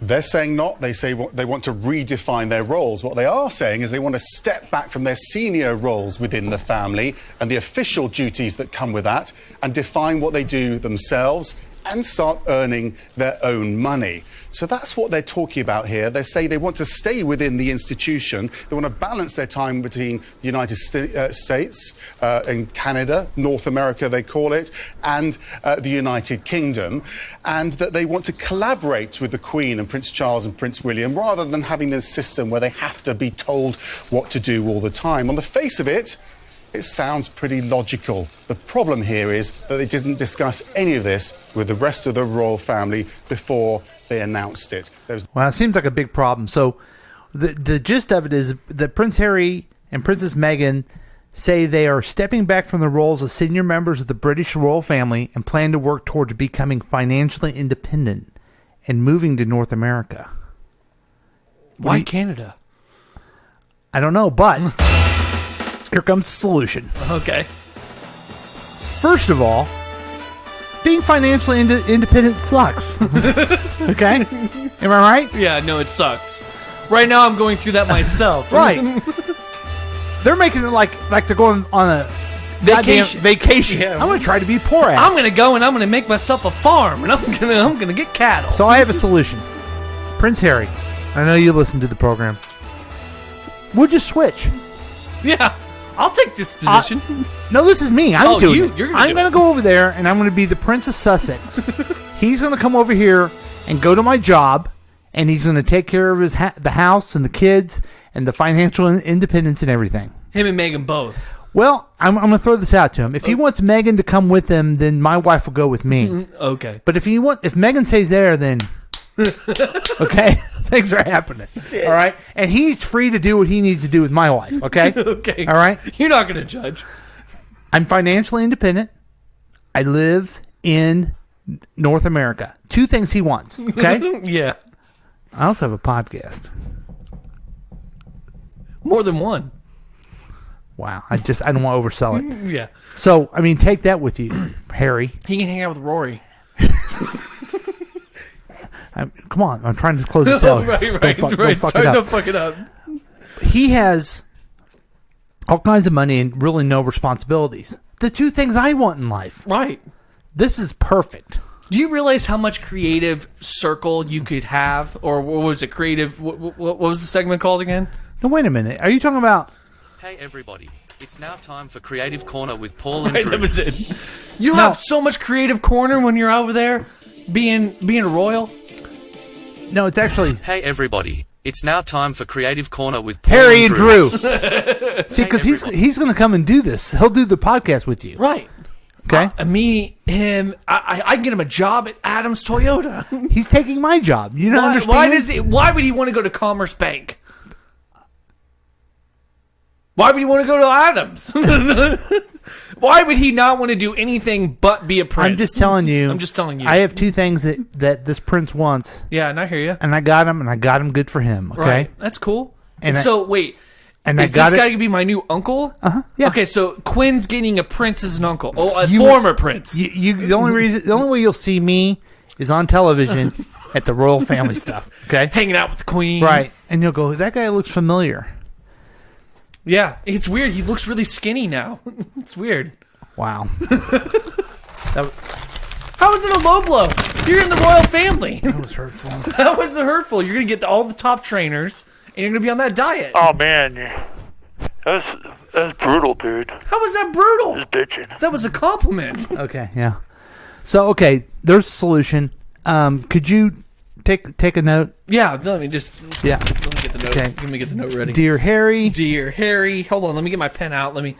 They're saying not. They say they want to redefine their roles. What they are saying is they want to step back from their senior roles within the family and the official duties that come with that and define what they do themselves and start earning their own money. So that's what they're talking about here. They say they want to stay within the institution. They want to balance their time between the United States and Canada, North America they call it, and the United Kingdom, and that they want to collaborate with the Queen and Prince Charles and Prince William rather than having this system where they have to be told what to do all the time. On the face of it, it sounds pretty logical. The problem here is that they didn't discuss any of this with the rest of the royal family before they announced it. Well, it seems like a big problem. So the gist of it is that Prince Harry and Princess Meghan say they are stepping back from the roles of senior members of the British royal family and plan to work towards becoming financially independent and moving to North America. Why Canada? I don't know, but... Here comes the solution. Okay. First of all, being financially independent sucks. Okay? Am I right? Yeah, no, it sucks. Right now I'm going through that myself. Right. They're making it like they're going on a vacation. Yeah. I'm going to try to be poor ass. I'm going to go and I'm going to make myself a farm and I'm going to get cattle. So I have a solution. Prince Harry, I know you listen to the program. We'll just switch. Yeah. I'll take this position. No, this is me. I'm doing it. I'm going to go over there, and I'm going to be the Prince of Sussex. He's going to come over here and go to my job, and he's going to take care of the house and the kids and the financial independence and everything. Him and Meghan both. Well, I'm going to throw this out to him. If he wants Meghan to come with him, then my wife will go with me. Okay. But if Meghan stays there, then Okay? Things are happening. Shit. All right? And he's free to do what he needs to do with my wife. Okay? Okay. All right? You're not going to judge. I'm financially independent. I live in North America. 2 things he wants. Okay? Yeah. I also have a podcast. More than one. Wow. I don't want to oversell it. Yeah. So, I mean, take that with you, Harry. He can hang out with Rory. Come on. I'm trying to close this out. Right. Don't fuck Sorry, it up. don't fuck it up. He has all kinds of money and really no responsibilities. The 2 things I want in life. Right. This is perfect. Do you realize how much creative circle you could have? Or what was it, creative? What was the segment called again? No, wait a minute. Are you talking about... Hey everybody, it's now time for Creative Corner with Paul and Right, Drew. that was it. You have so much creative corner when you're over there being a royal. No, it's actually... Hey everybody, it's now time for Creative Corner with Paul Harry and and Drew. Drew. See, because he's going to come and do this. He'll do the podcast with you. Right. Okay? Him, I can get him a job at Adams Toyota. He's taking my job. You don't understand? Why would he want to go to Commerce Bank? Why would he want to go to Adams? Why would he not want to do anything but be a prince? I'm just telling you. I have 2 things that this prince wants. Yeah, and I hear you. And I got him good for him. Okay? Right. That's cool. And so, wait. And is this guy going to be my new uncle? Uh-huh. Yeah. Okay, so Quinn's getting a prince as an uncle. Oh, a former prince. The only way you'll see me is on television at the royal family stuff. Okay? Hanging out with the queen. Right. And you'll go, that guy looks familiar. Yeah, it's weird. He looks really skinny now. It's weird. Wow. How is it a low blow? You're in the royal family. That was hurtful. How was it hurtful? You're going to get all the top trainers, and you're going to be on that diet. Oh, man. That was brutal, dude. How was that brutal? Just bitching. That was a compliment. Okay, yeah. So, there's a solution. Could you take a note? Yeah, let me just... Yeah. Let me get the note. Okay. Let me get the note ready. Dear Harry. Dear Harry. Hold on, let me get my pen out. Let me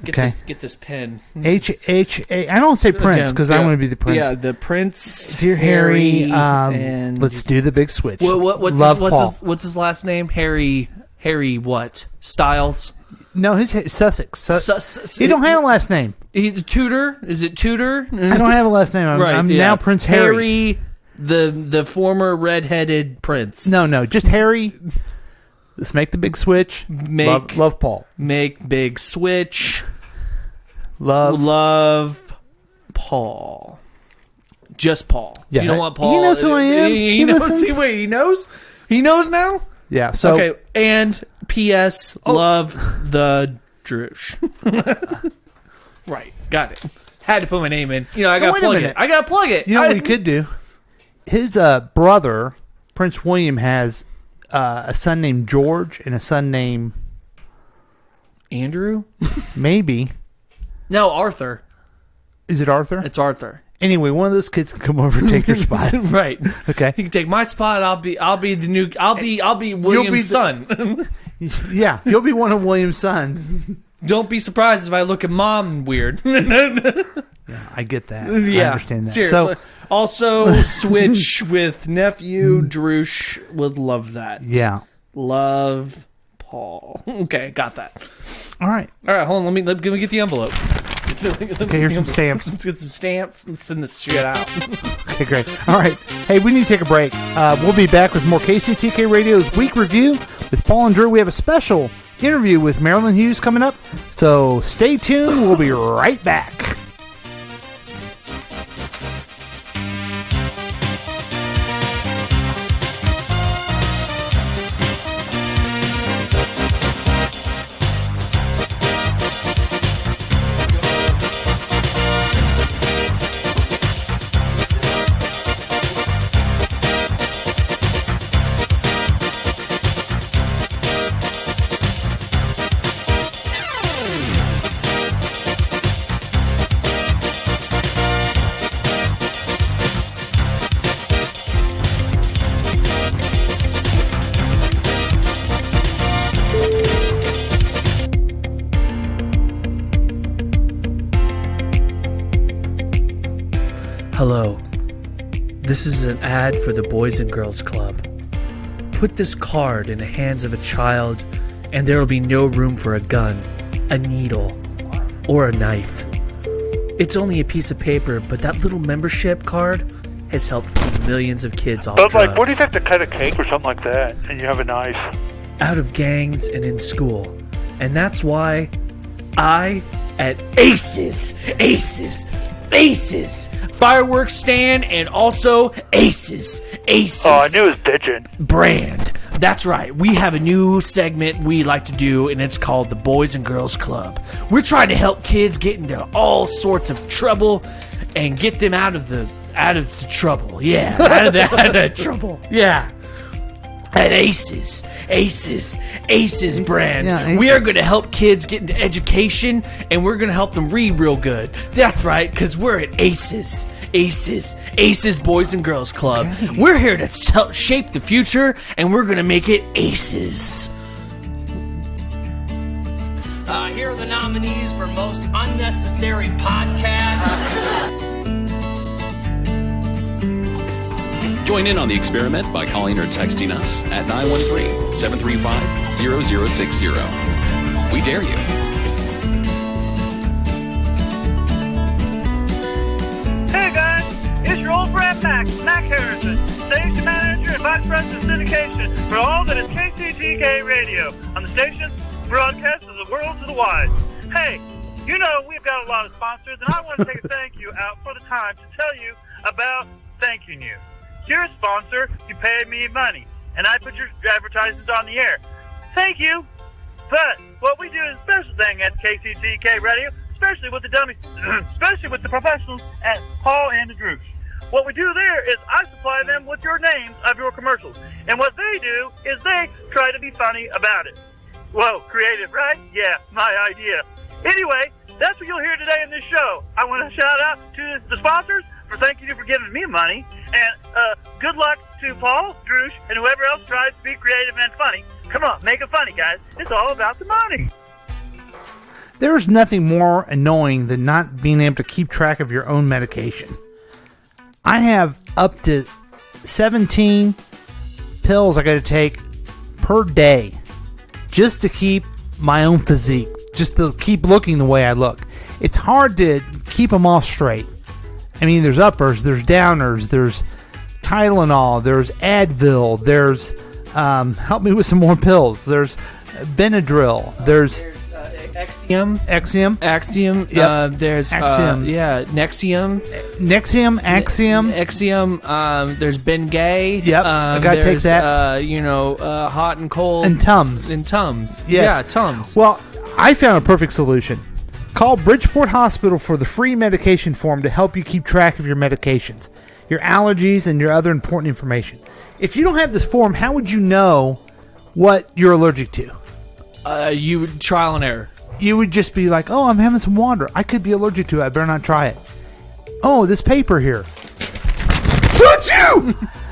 get this pen. H-H-A... I don't say prince, because I want to be the prince. Yeah, the prince. Dear Harry, and let's do the big switch. What's his last name? Harry what? Styles? No, his Sussex. He don't have a last name. He's a Tudor? Is it Tudor? I don't have a last name. I'm now Prince Harry. The former redheaded prince. No, just Harry. Let's make the big switch. Love Paul. Make big switch. Love Paul. Just Paul. Yeah, you don't want Paul. He knows who I am. He knows. Wait, he knows? He knows now? Yeah. So okay. And P.S. Love the Droosh. Right. Got it. Had to put my name in. I got to plug it. I got to plug it. You know what he could do? His brother, Prince William, has a son named George and a son named Andrew? Maybe. No, Arthur. Is it Arthur? It's Arthur. Anyway, one of those kids can come over and take your spot. Right. Okay. He can take my spot. I'll be William's son. Yeah, you'll be one of William's sons. Don't be surprised if I look at mom weird. Yeah, I get that. Yeah, I understand that. Seriously. So also switch with nephew Droosh would love that. Yeah. Love Paul. Okay, got that. All right. Hold on. Let me get the envelope. Okay, here's some stamps. Let's get some stamps and send this shit out. Okay, great. All right. Hey, we need to take a break. We'll be back with more KCTK Radio's Week Review with Paul and Drew. We have a special interview with Marilyn Hughes coming up. So stay tuned. We'll be right back. This is an ad for the Boys and Girls Club. Put this card in the hands of a child, and there will be no room for a gun, a needle, or a knife. It's only a piece of paper, but that little membership card has helped keep millions of kids off But drugs. like, what do you have to cut a cake or something like that, and you have a knife? Out of gangs and in school. And that's why I, at Aces, fireworks stand, and also Aces. Oh, I knew it was bitchin'. Brand. That's right. We have a new segment we like to do, and it's called the Boys and Girls Club. We're trying to help kids get into all sorts of trouble and get them out of the trouble. Yeah, out of that trouble. Yeah. At Aces brand. Yeah, Aces. We are going to help kids get into education, and we're going to help them read real good. That's right, because we're at Aces Boys and Girls Club. Okay. We're here to help shape the future, and we're going to make it Aces. Here are the nominees for most unnecessary podcast. Join in on the experiment by calling or texting us at 913-735-0060. We dare you. Hey guys, it's your old friend Mac Harrison, station manager and vice president of syndication for all that is KCTK Radio on the station broadcast of the world to the wide. Hey, you know we've got a lot of sponsors, and I want to take a thank you out for the time to tell you about thanking you. You're a sponsor, you pay me money, and I put your advertisements on the air. Thank you. But what we do is a special thing at KCTK Radio, especially with the dummies, especially with the professionals at Paul and the Droosh. What we do there is I supply them with your names of your commercials, and what they do is they try to be funny about it. Whoa, creative, right? Yeah, my idea. Anyway, that's what you'll hear today in this show. I want to shout out to the sponsors for thanking you for giving me money, and good luck to Paul, Droosh, and whoever else tries to be creative and funny. Come on, make it funny, guys. It's all about the money. There's nothing more annoying than not being able to keep track of your own medication. I have up to 17 pills I got to take per day just to keep my own physique, just to keep looking the way I look. It's hard to keep them all straight. I mean, there's uppers, there's downers, there's Tylenol, there's Advil, there's, help me with some more pills, there's Benadryl, there's Axiom. Yep. There's Nexium. Axiom. There's Bengay. Yep. I gotta take that. Hot and cold. And Tums. Yes. Yeah, Tums. Well, I found a perfect solution. Call Bridgeport Hospital for the free medication form to help you keep track of your medications, your allergies, and your other important information. If you don't have this form, how would you know what you're allergic to? You would trial and error. You would just be like, oh, I'm having some water. I could be allergic to it. I better not try it. Oh, this paper here.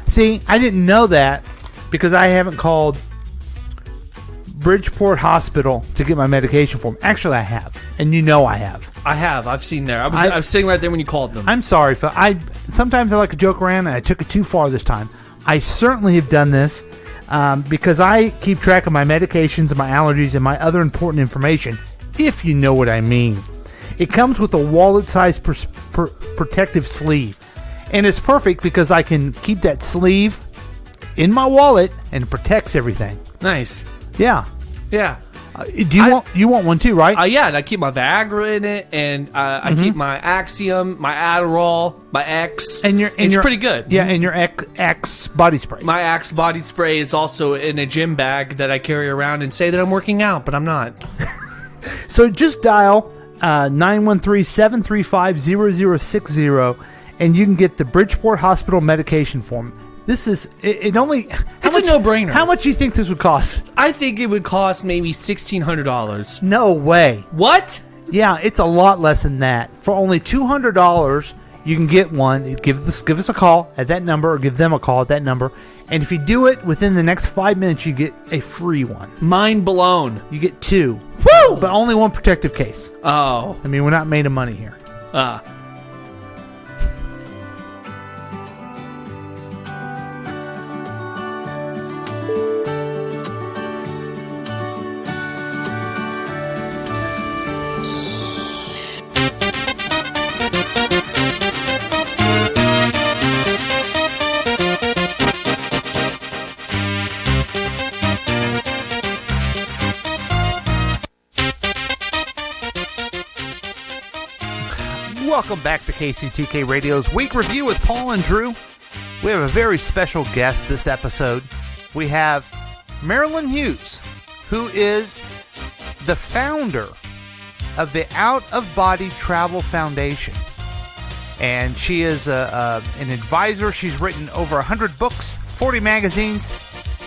See, I didn't know that because I haven't called Bridgeport Hospital to get my medication form. Actually, I have. And you know I have. I have. I've seen there. I was sitting right there when you called them. I'm sorry. Sometimes I like to joke around, and I took it too far this time. I certainly have done this because I keep track of my medications and my allergies and my other important information, if you know what I mean. It comes with a wallet-sized protective sleeve. And it's perfect because I can keep that sleeve in my wallet and it protects everything. Nice. Yeah. Yeah. You want one too, right? Yeah, and I keep my Viagra in it, and I keep my Axiom, my Adderall, my X. It's pretty good. Yeah, and your X body spray. My Axe body spray is also in a gym bag that I carry around and say that I'm working out, but I'm not. So just dial 913-735-0060, and you can get the Bridgeport Hospital medication form. This is it's a no-brainer. How much do you think this would cost? I think it would cost maybe $1,600. No way. What? Yeah, it's a lot less than that. For only $200, you can get one. Give us a call at that number, or give them a call at that number. And if you do it within the next 5 minutes, you get a free one. Mind blown. You get two. Woo! But only one protective case. Oh. I mean, we're not made of money here. Welcome back to KCTK Radio's Week Review with Paul and Drew. We have a very special guest this episode. We have Marilyn Hughes, who is the founder of the Out of Body Travel Foundation. And she is an advisor. She's written over 100 books, 40 magazines,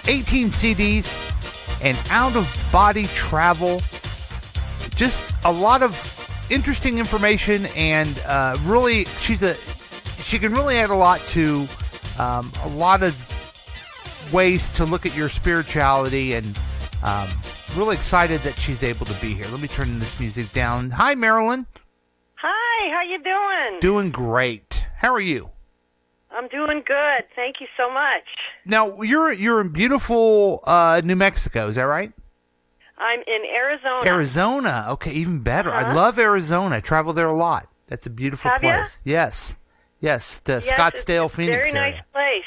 18 CDs, and Out of Body Travel. Just a lot of interesting information, and really, she can really add a lot to a lot of ways to look at your spirituality, and really excited that she's able to be here. Let me turn this music down. Hi, Marilyn. Hi, how you doing? Doing great. How are you? I'm doing good. Thank you so much. Now, you're in beautiful New Mexico, is that right? I'm in Arizona. Arizona. Okay, even better. Uh-huh. I love Arizona. I travel there a lot. That's a beautiful Have place. ya? Yes. Yes, the Yes, Scottsdale, it's Phoenix very area. nice place.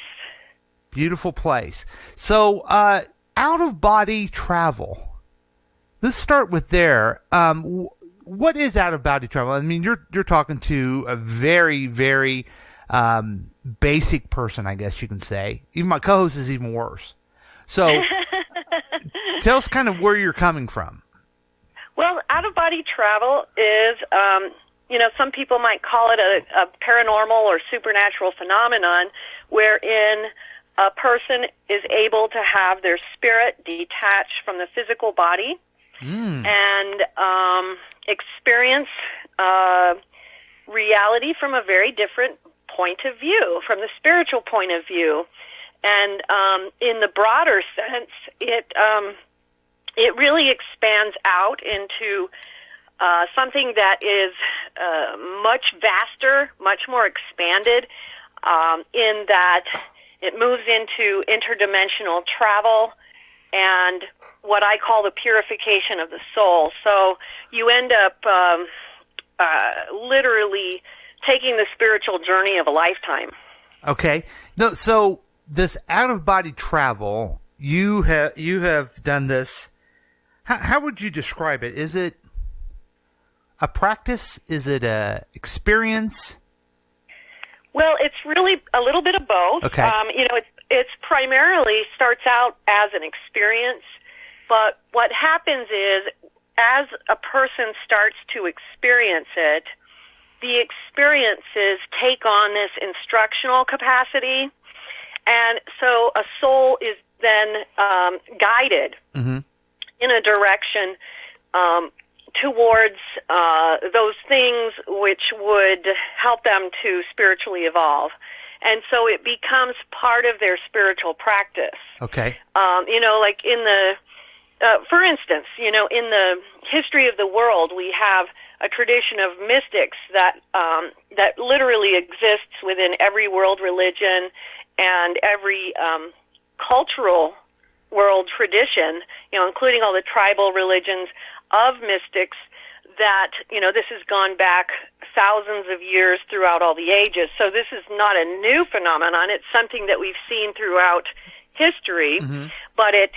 Beautiful place. So, out-of-body travel. Let's start with there. What is out-of-body travel? I mean, you're talking to a very, very basic person, I guess you can say. Even my co-host is even worse. So, tell us kind of where you're coming from. Well, out-of-body travel is, some people might call it a paranormal or supernatural phenomenon wherein a person is able to have their spirit detached from the physical body and experience reality from a very different point of view, from the spiritual point of view. And in the broader sense, it really expands out into something that is much vaster, much more expanded, in that it moves into interdimensional travel and what I call the purification of the soul. So you end up literally taking the spiritual journey of a lifetime. Okay. No, so this out-of-body travel, you have done this. How would you describe it? Is it a practice? Is it a experience? Well, it's really a little bit of both. Okay. It's primarily starts out as an experience, but what happens is as a person starts to experience it, the experiences take on this instructional capacity, and so a soul is then guided in a direction towards those things which would help them to spiritually evolve. And so it becomes part of their spiritual practice. Okay. Like in the, for instance, in the history of the world, we have a tradition of mystics that literally exists within every world religion and every cultural world tradition, including all the tribal religions of mystics, that, this has gone back thousands of years throughout all the ages. So this is not a new phenomenon. It's something that we've seen throughout history, but it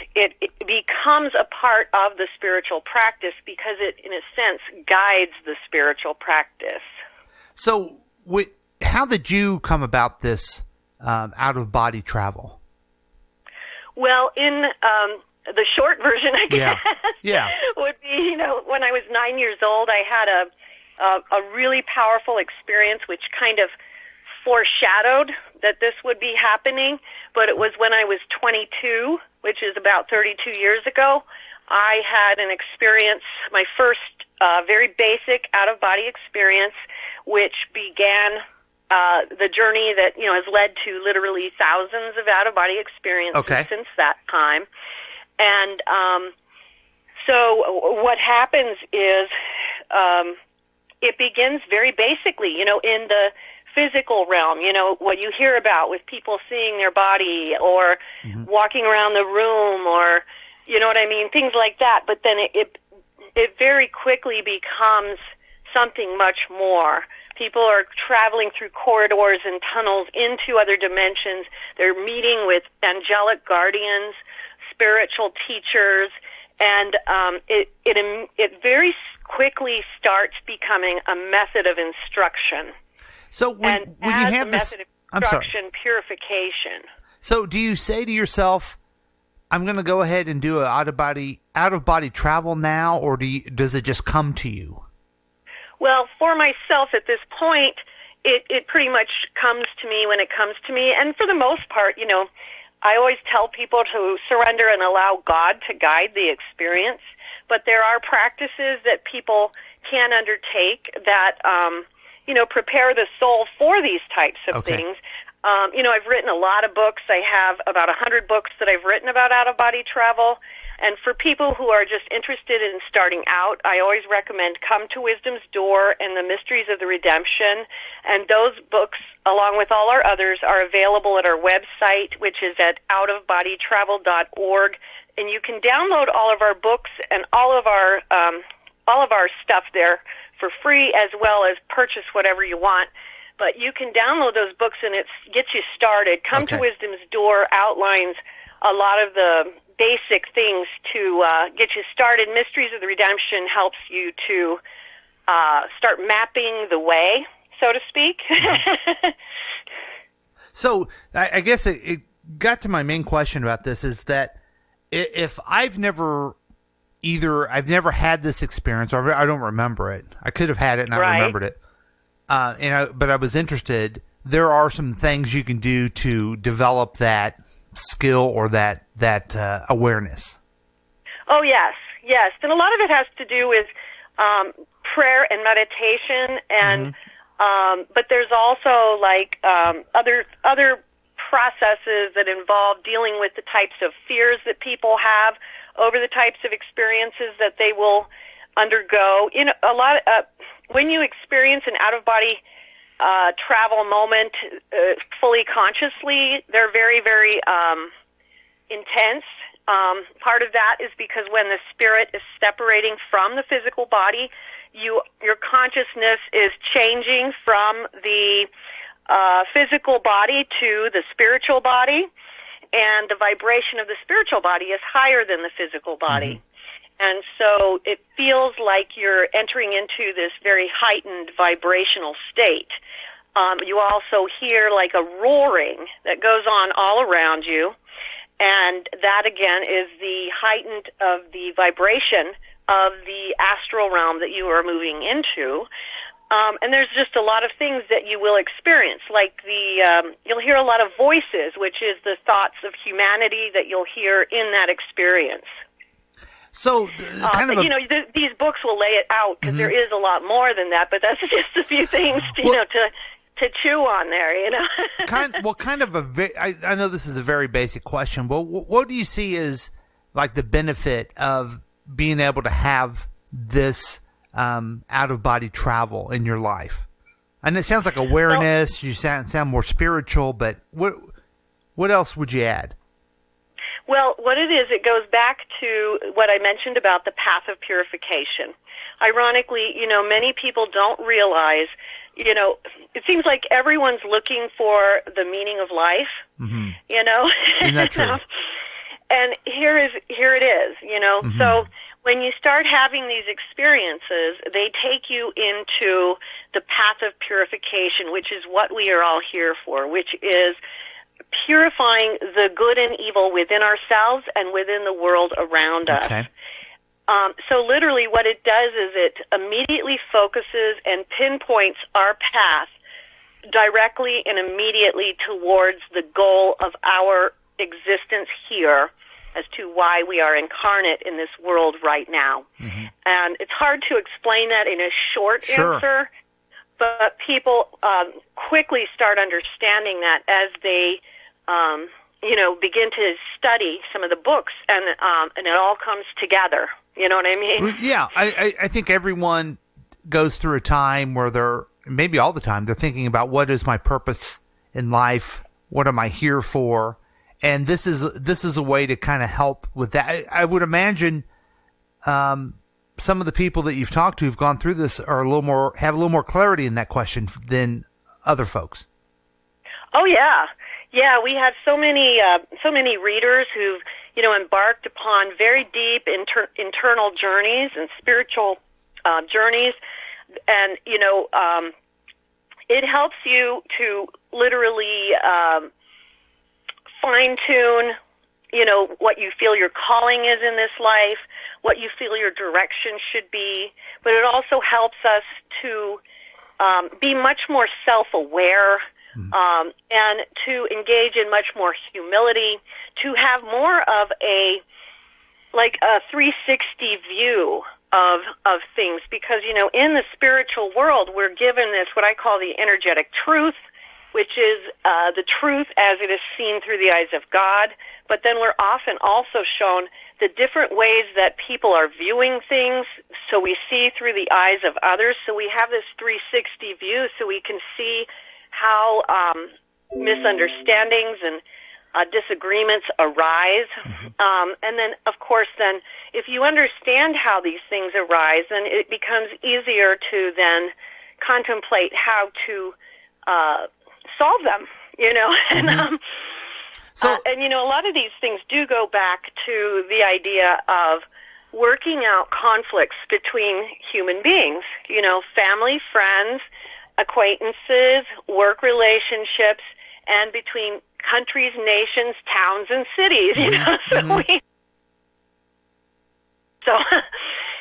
becomes a part of the spiritual practice because it, in a sense, guides the spiritual practice. So how did you come about this out-of-body travel? Well, in the short version, I guess, would be, when I was 9 years old, I had a really powerful experience which kind of foreshadowed that this would be happening, but it was when I was 22, which is about 32 years ago. I had an experience, my first very basic out-of-body experience, which began the journey that, has led to literally thousands of out-of-body experiences since that time. And so what happens is it begins very basically, in the physical realm, what you hear about with people seeing their body or walking around the room or, you know what I mean, things like that. But then it very quickly becomes something much more. People are traveling through corridors and tunnels into other dimensions. They're meeting with angelic guardians, spiritual teachers, and it very quickly starts becoming a method of instruction. So when you have this, method of instruction, purification. So do you say to yourself, I'm going to go ahead and do an out-of-body travel now, or does it just come to you? Well, for myself at this point, it pretty much comes to me when it comes to me. And for the most part, I always tell people to surrender and allow God to guide the experience. But there are practices that people can undertake that, prepare the soul for these types of things. I've written a lot of books. I have about 100 books that I've written about out-of-body travel. And for people who are just interested in starting out, I always recommend Come to Wisdom's Door and The Mysteries of the Redemption. And those books, along with all our others, are available at our website, which is at outofbodytravel.org. And you can download all of our books and all of our stuff there for free, as well as purchase whatever you want. But you can download those books, and it gets you started. Come to Wisdom's Door outlines a lot of the basic things to get you started. Mysteries of the Redemption helps you to start mapping the way, so to speak. So I guess it got to my main question about this is that if I've never had this experience, or I don't remember it. I could have had it and I remembered it. But I was interested. There are some things you can do to develop that skill or that awareness. Oh, yes. And a lot of it has to do with prayer and meditation, and but there's also other processes that involve dealing with the types of fears that people have over the types of experiences that they will undergo. When you experience an out-of-body travel moment fully consciously, they're very, very intense. Part of that is because when the spirit is separating from the physical body, your consciousness is changing from the physical body to the spiritual body, and the vibration of the spiritual body is higher than the physical body. And so it feels like you're entering into this very heightened vibrational state. You also hear like a roaring that goes on all around you, and that again is the heightened of the vibration of the astral realm that you are moving into. And there's just a lot of things that you will experience, like you'll hear a lot of voices, which is the thoughts of humanity that you'll hear in that experience. So, these books will lay it out because there is a lot more than that, but that's just a few things, to chew on there, I know this is a very basic question, but what do you see as like the benefit of being able to have this out-of-body travel in your life? And it sounds like awareness. You sound more spiritual, but what else would you add? Well, what it is, it goes back to what I mentioned about the path of purification. Ironically, many people don't realize, it seems like everyone's looking for the meaning of life, Isn't that true? And here it is, So when you start having these experiences, they take you into the path of purification, which is what we are all here for, which is purifying the good and evil within ourselves and within the world around us. So literally what it does is it immediately focuses and pinpoints our path directly and immediately towards the goal of our existence here as to why we are incarnate in this world right now. And it's hard to explain that in a short answer, but people quickly start understanding that as they begin to study some of the books, and it all comes together. You know what I mean? Yeah, I think everyone goes through a time where maybe all the time, they're thinking about what is my purpose in life, what am I here for, and this is a way to kind of help with that. I would imagine some of the people that you've talked to who've gone through this have a little more clarity in that question than other folks. Oh yeah. Yeah, we have so many readers who've embarked upon very deep internal journeys and spiritual journeys. And, it helps you to literally fine-tune, what you feel your calling is in this life, what you feel your direction should be. But it also helps us to be much more self-aware, and to engage in much more humility, to have more of a 360 view of things, because in the spiritual world we're given this what I call the energetic truth, which is the truth as it is seen through the eyes of God. But then we're often also shown the different ways that people are viewing things, so we see through the eyes of others. So we have this 360 view, so we can see how misunderstandings and disagreements arise. And then, of course, if you understand how these things arise, then it becomes easier to then contemplate how to solve them, And, and a lot of these things do go back to the idea of working out conflicts between human beings, family, friends, acquaintances, work relationships, and between countries, nations, towns, and cities,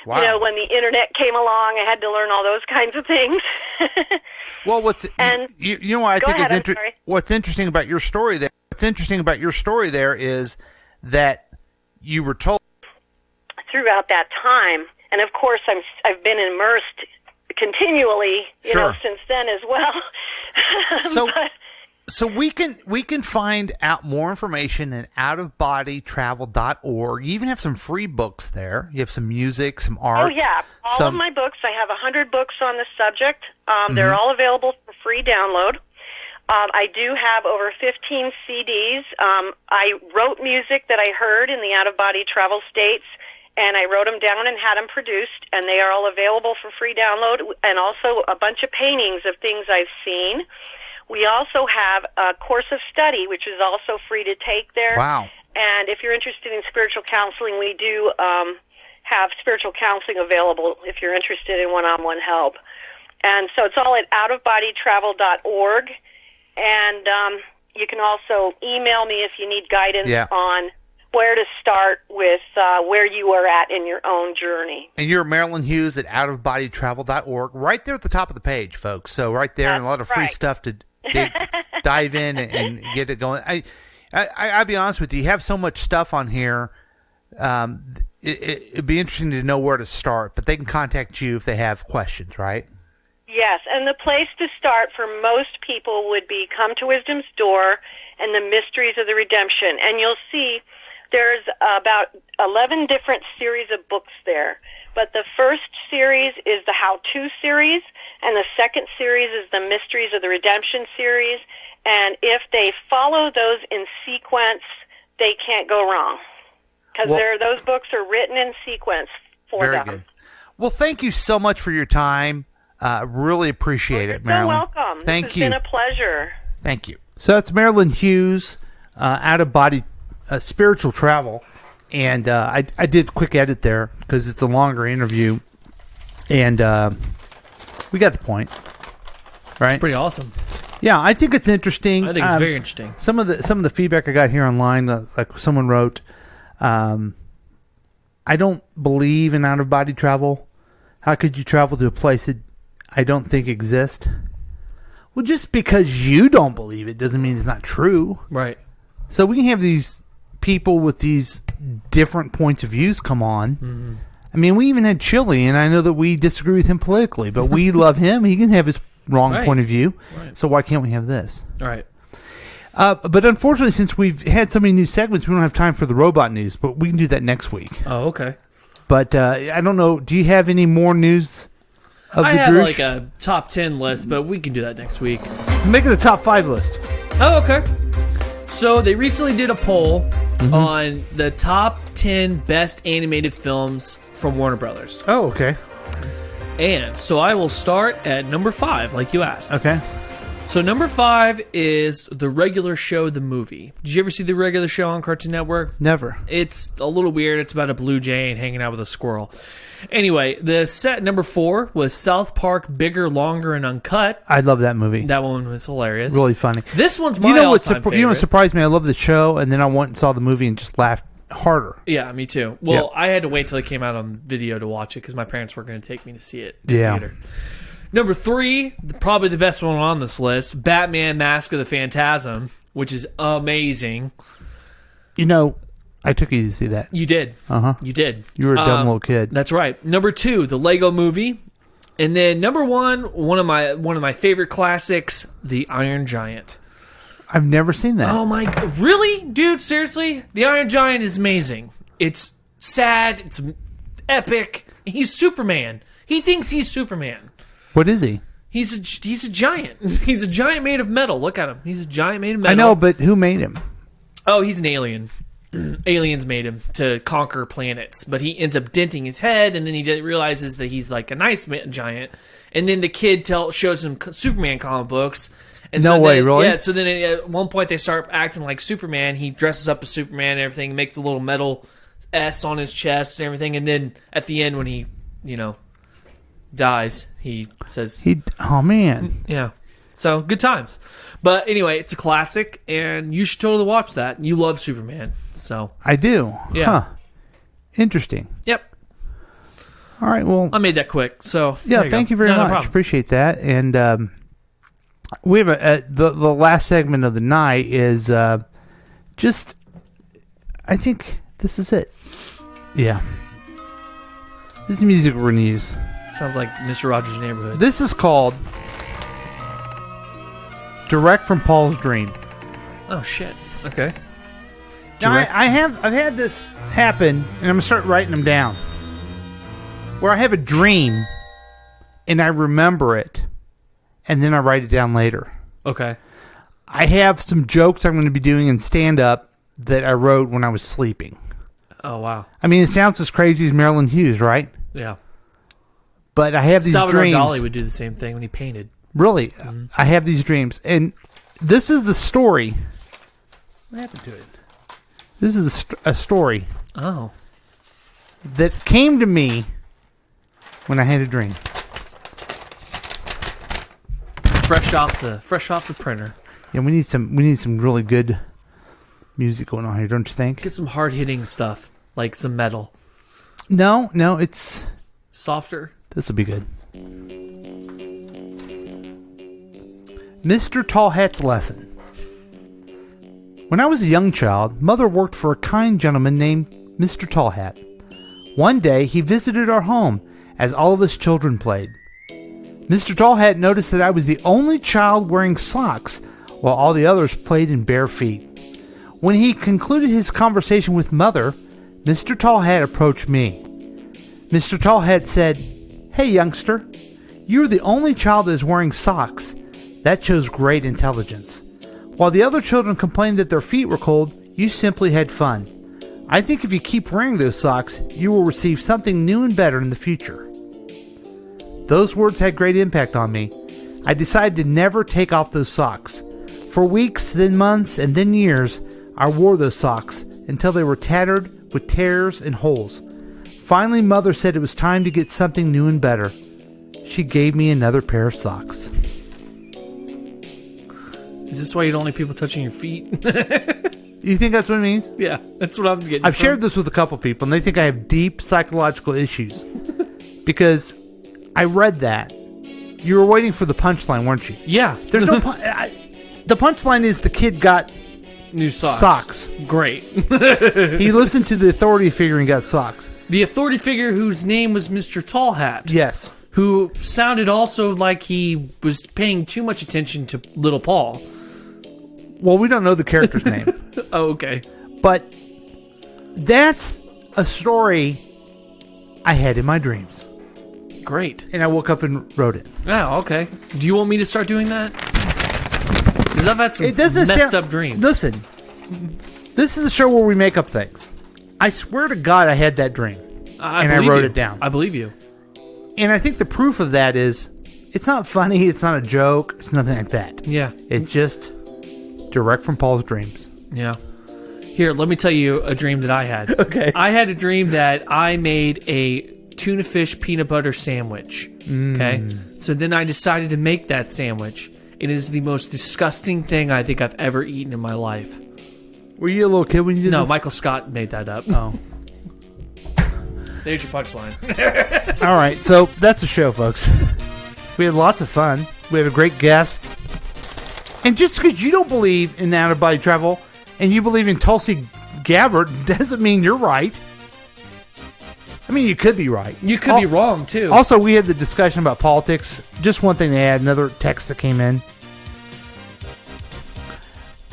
Wow. When the internet came along, I had to learn all those kinds of things. Well, what's interesting about your story there? What's interesting about your story there is that you were told throughout that time, and of course I've been immersed continually, since then as well. So we can find out more information at outofbodytravel.org. You even have some free books there. You have some music, some art. Oh, yeah. All of my books. I have 100 books on the subject. They're all available for free download. I do have over 15 CDs. I wrote music that I heard in the out-of-body travel states, and I wrote them down and had them produced, and they are all available for free download, and also a bunch of paintings of things I've seen. We also have a course of study, which is also free to take there. Wow. And if you're interested in spiritual counseling, we do have spiritual counseling available if you're interested in one-on-one help. And so it's all at outofbodytravel.org. And you can also email me if you need guidance on where to start with where you are at in your own journey. And you're Marilyn Hughes at outofbodytravel.org, right there at the top of the page, folks. So right there, and a lot of free stuff to dive in and get it going. I'll be honest with you, you have so much stuff on here. It'd be interesting to know where to start, but they can contact you if they have questions, right? Yes, and the place to start for most people would be Come to Wisdom's Door and the Mysteries of the Redemption. And you'll see there's about 11 different series of books there. But the first series is the How-To series, and the second series is the Mysteries of the Redemption series. And if they follow those in sequence, they can't go wrong. Because those books are written in sequence for them. Very good. Well, thank you so much for your time. Really appreciate it, Marilyn. You're so welcome. Thank This you. has been a pleasure. Thank you. So that's Marilyn Hughes, out-of-body spiritual travel. And I did a quick edit there because it's a longer interview. And we got the point. Right? It's pretty awesome. Yeah, I think it's interesting. I think it's very interesting. Some of the feedback I got here online, like someone wrote, I don't believe in out-of-body travel. How could you travel to a place that I don't think exists? Well, just because you don't believe it doesn't mean it's not true. Right. So we can have these people with these different points of views come on. Mm-hmm. I mean, we even had Chili, and I know that we disagree with him politically, but we love him. He can have his wrong point of view. Right. So why can't we have this? All right. But unfortunately, since we've had so many new segments, we don't have time for the robot news, but we can do that next week. Oh, okay. But I don't know. Do you have any more news of I the have Grush? like a top 10 list, but we can do that next week. Make it a top 5 list. Oh, okay. So they recently did a poll on the top 10 best animated films from Warner Brothers. Oh, okay. And so I will start at number 5, like you asked. Okay. So number 5 is The Regular Show, the movie. Did you ever see The Regular Show on Cartoon Network? Never. It's a little weird. It's about a blue jay and hanging out with a squirrel. Anyway, the set number 4 was South Park Bigger, Longer, and Uncut. I love that movie. That one was hilarious. Really funny. This one's my all-time favorite. You know what surprised me? I love the show, and then I went and saw the movie and just laughed harder. Yeah, me too. Well, I had to wait till it came out on video to watch it because my parents weren't going to take me to see it in the theater. Number 3, probably the best one on this list, Batman Mask of the Phantasm, which is amazing. You know, I took you to see that. You did. Uh-huh. You did. You were a dumb little kid. That's right. Number 2, the Lego Movie. And then number 1, one of my favorite classics, The Iron Giant. I've never seen that. Oh my, really? Dude, seriously? The Iron Giant is amazing. It's sad, it's epic. He's Superman. He thinks he's Superman. What is he? He's a giant. He's a giant made of metal. Look at him. He's a giant made of metal. I know, but who made him? Oh, he's an alien. Aliens made him to conquer planets, but he ends up denting his head, and then he realizes that he's like a nice giant. And then the kid shows him Superman comic books. And Really? Yeah, so then at one point they start acting like Superman. He dresses up as Superman and everything, makes a little metal S on his chest and everything, and then at the end when he, dies, he says... Oh, man. Yeah. So, good times. But anyway, it's a classic, and you should totally watch that. You love Superman, so... I do. Yeah. Huh. Interesting. Yep. All right, well... I made that quick, so... Yeah, thank you very much. No Appreciate that. And we have the last segment of the night is just... I think this is it. Yeah. This is music we're going to use. Sounds like Mr. Rogers' Neighborhood. This is called Direct from Paul's Dream. Oh, shit. Okay. Now, I've had this happen, and I'm going to start writing them down. Where I have a dream, and I remember it, and then I write it down later. Okay. I have some jokes I'm going to be doing in stand-up that I wrote when I was sleeping. Oh, wow. I mean, it sounds as crazy as Marilyn Hughes, right? Yeah. But I have these Salvador dreams. Dali would do the same thing when he painted. Really? Mm-hmm. I have these dreams. And this is the story. What happened to it? This is a story. Oh. That came to me when I had a dream. Fresh off the printer. Yeah, we need some really good music going on here, don't you think? Get some hard-hitting stuff, like some metal. No, it's... Softer? This will be good. Mr. Tall Hat's lesson. When I was a young child, Mother worked for a kind gentleman named Mr. Tall Hat. One day, he visited our home as all of us children played. Mr. Tall Hat noticed that I was the only child wearing socks, while all the others played in bare feet. When he concluded his conversation with Mother, Mr. Tall Hat approached me. Mr. Tall Hat said, "Hey, youngster, you're the only child that is wearing socks. That shows great intelligence. While the other children complained that their feet were cold, you simply had fun. I think if you keep wearing those socks, you will receive something new and better in the future." Those words had great impact on me. I decided to never take off those socks. For weeks, then months, and then years, I wore those socks until they were tattered with tears and holes. Finally, Mother said it was time to get something new and better. She gave me another pair of socks. Is this why you don't like people touching your feet? You think that's what it means? Yeah, that's what I'm getting. I've shared this with a couple people, and they think I have deep psychological issues. Because I read that. You were waiting for the punchline, weren't you? Yeah. There's no the punchline is the kid got new socks. Great. He listened to the authority figure and got socks. The authority figure whose name was Mr. Tall Hat. Yes. Who sounded also like he was paying too much attention to Little Paul. Well, we don't know the character's name. Oh, okay. But that's a story I had in my dreams. Great. And I woke up and wrote it. Oh, okay. Do you want me to start doing that? Because I've had some messed up dreams. Listen, this is the show where we make up things. I swear to God I had that dream. And I wrote it down. I believe you. And I think the proof of that is, it's not funny, it's not a joke, it's nothing like that. Yeah. It's just direct from Paul's dreams. Yeah. Here, let me tell you a dream that I had. Okay. I had a dream that I made a tuna fish peanut butter sandwich. Okay? So then I decided to make that sandwich. It is the most disgusting thing I think I've ever eaten in my life. Were you a little kid when you did No, this? Michael Scott made that up. Oh. There's your punchline. All right, so that's the show, folks. We had lots of fun. We had a great guest. And just because you don't believe in out-of-body travel and you believe in Tulsi Gabbard doesn't mean you're right. I mean, you could be right. You could be wrong, too. Also, we had the discussion about politics. Just one thing to add, another text that came in.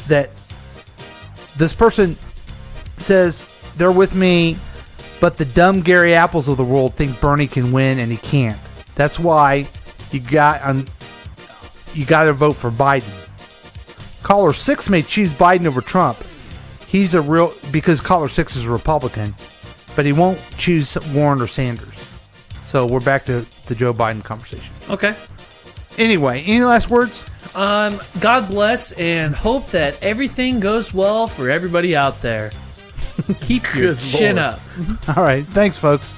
That this person says they're with me, but the dumb Gary Apples of the world think Bernie can win and he can't. That's why you got to vote for Biden. Caller 6 may choose Biden over Trump. He's because Caller 6 is a Republican, but he won't choose Warren or Sanders. So we're back to the Joe Biden conversation. Okay. Anyway, any last words? God bless and hope that everything goes well for everybody out there. Keep your chin up. All right. Thanks, folks.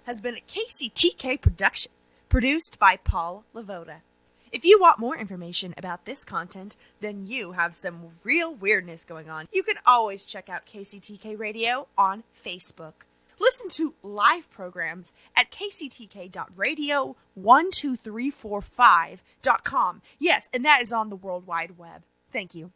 Has been a KCTK production, produced by Paul Lavoda. If you want more information about this content, then you have some real weirdness going on. You can always check out KCTK Radio on Facebook. Listen to live programs at kctk.radio12345.com. Yes, and that is on the World Wide Web. Thank you.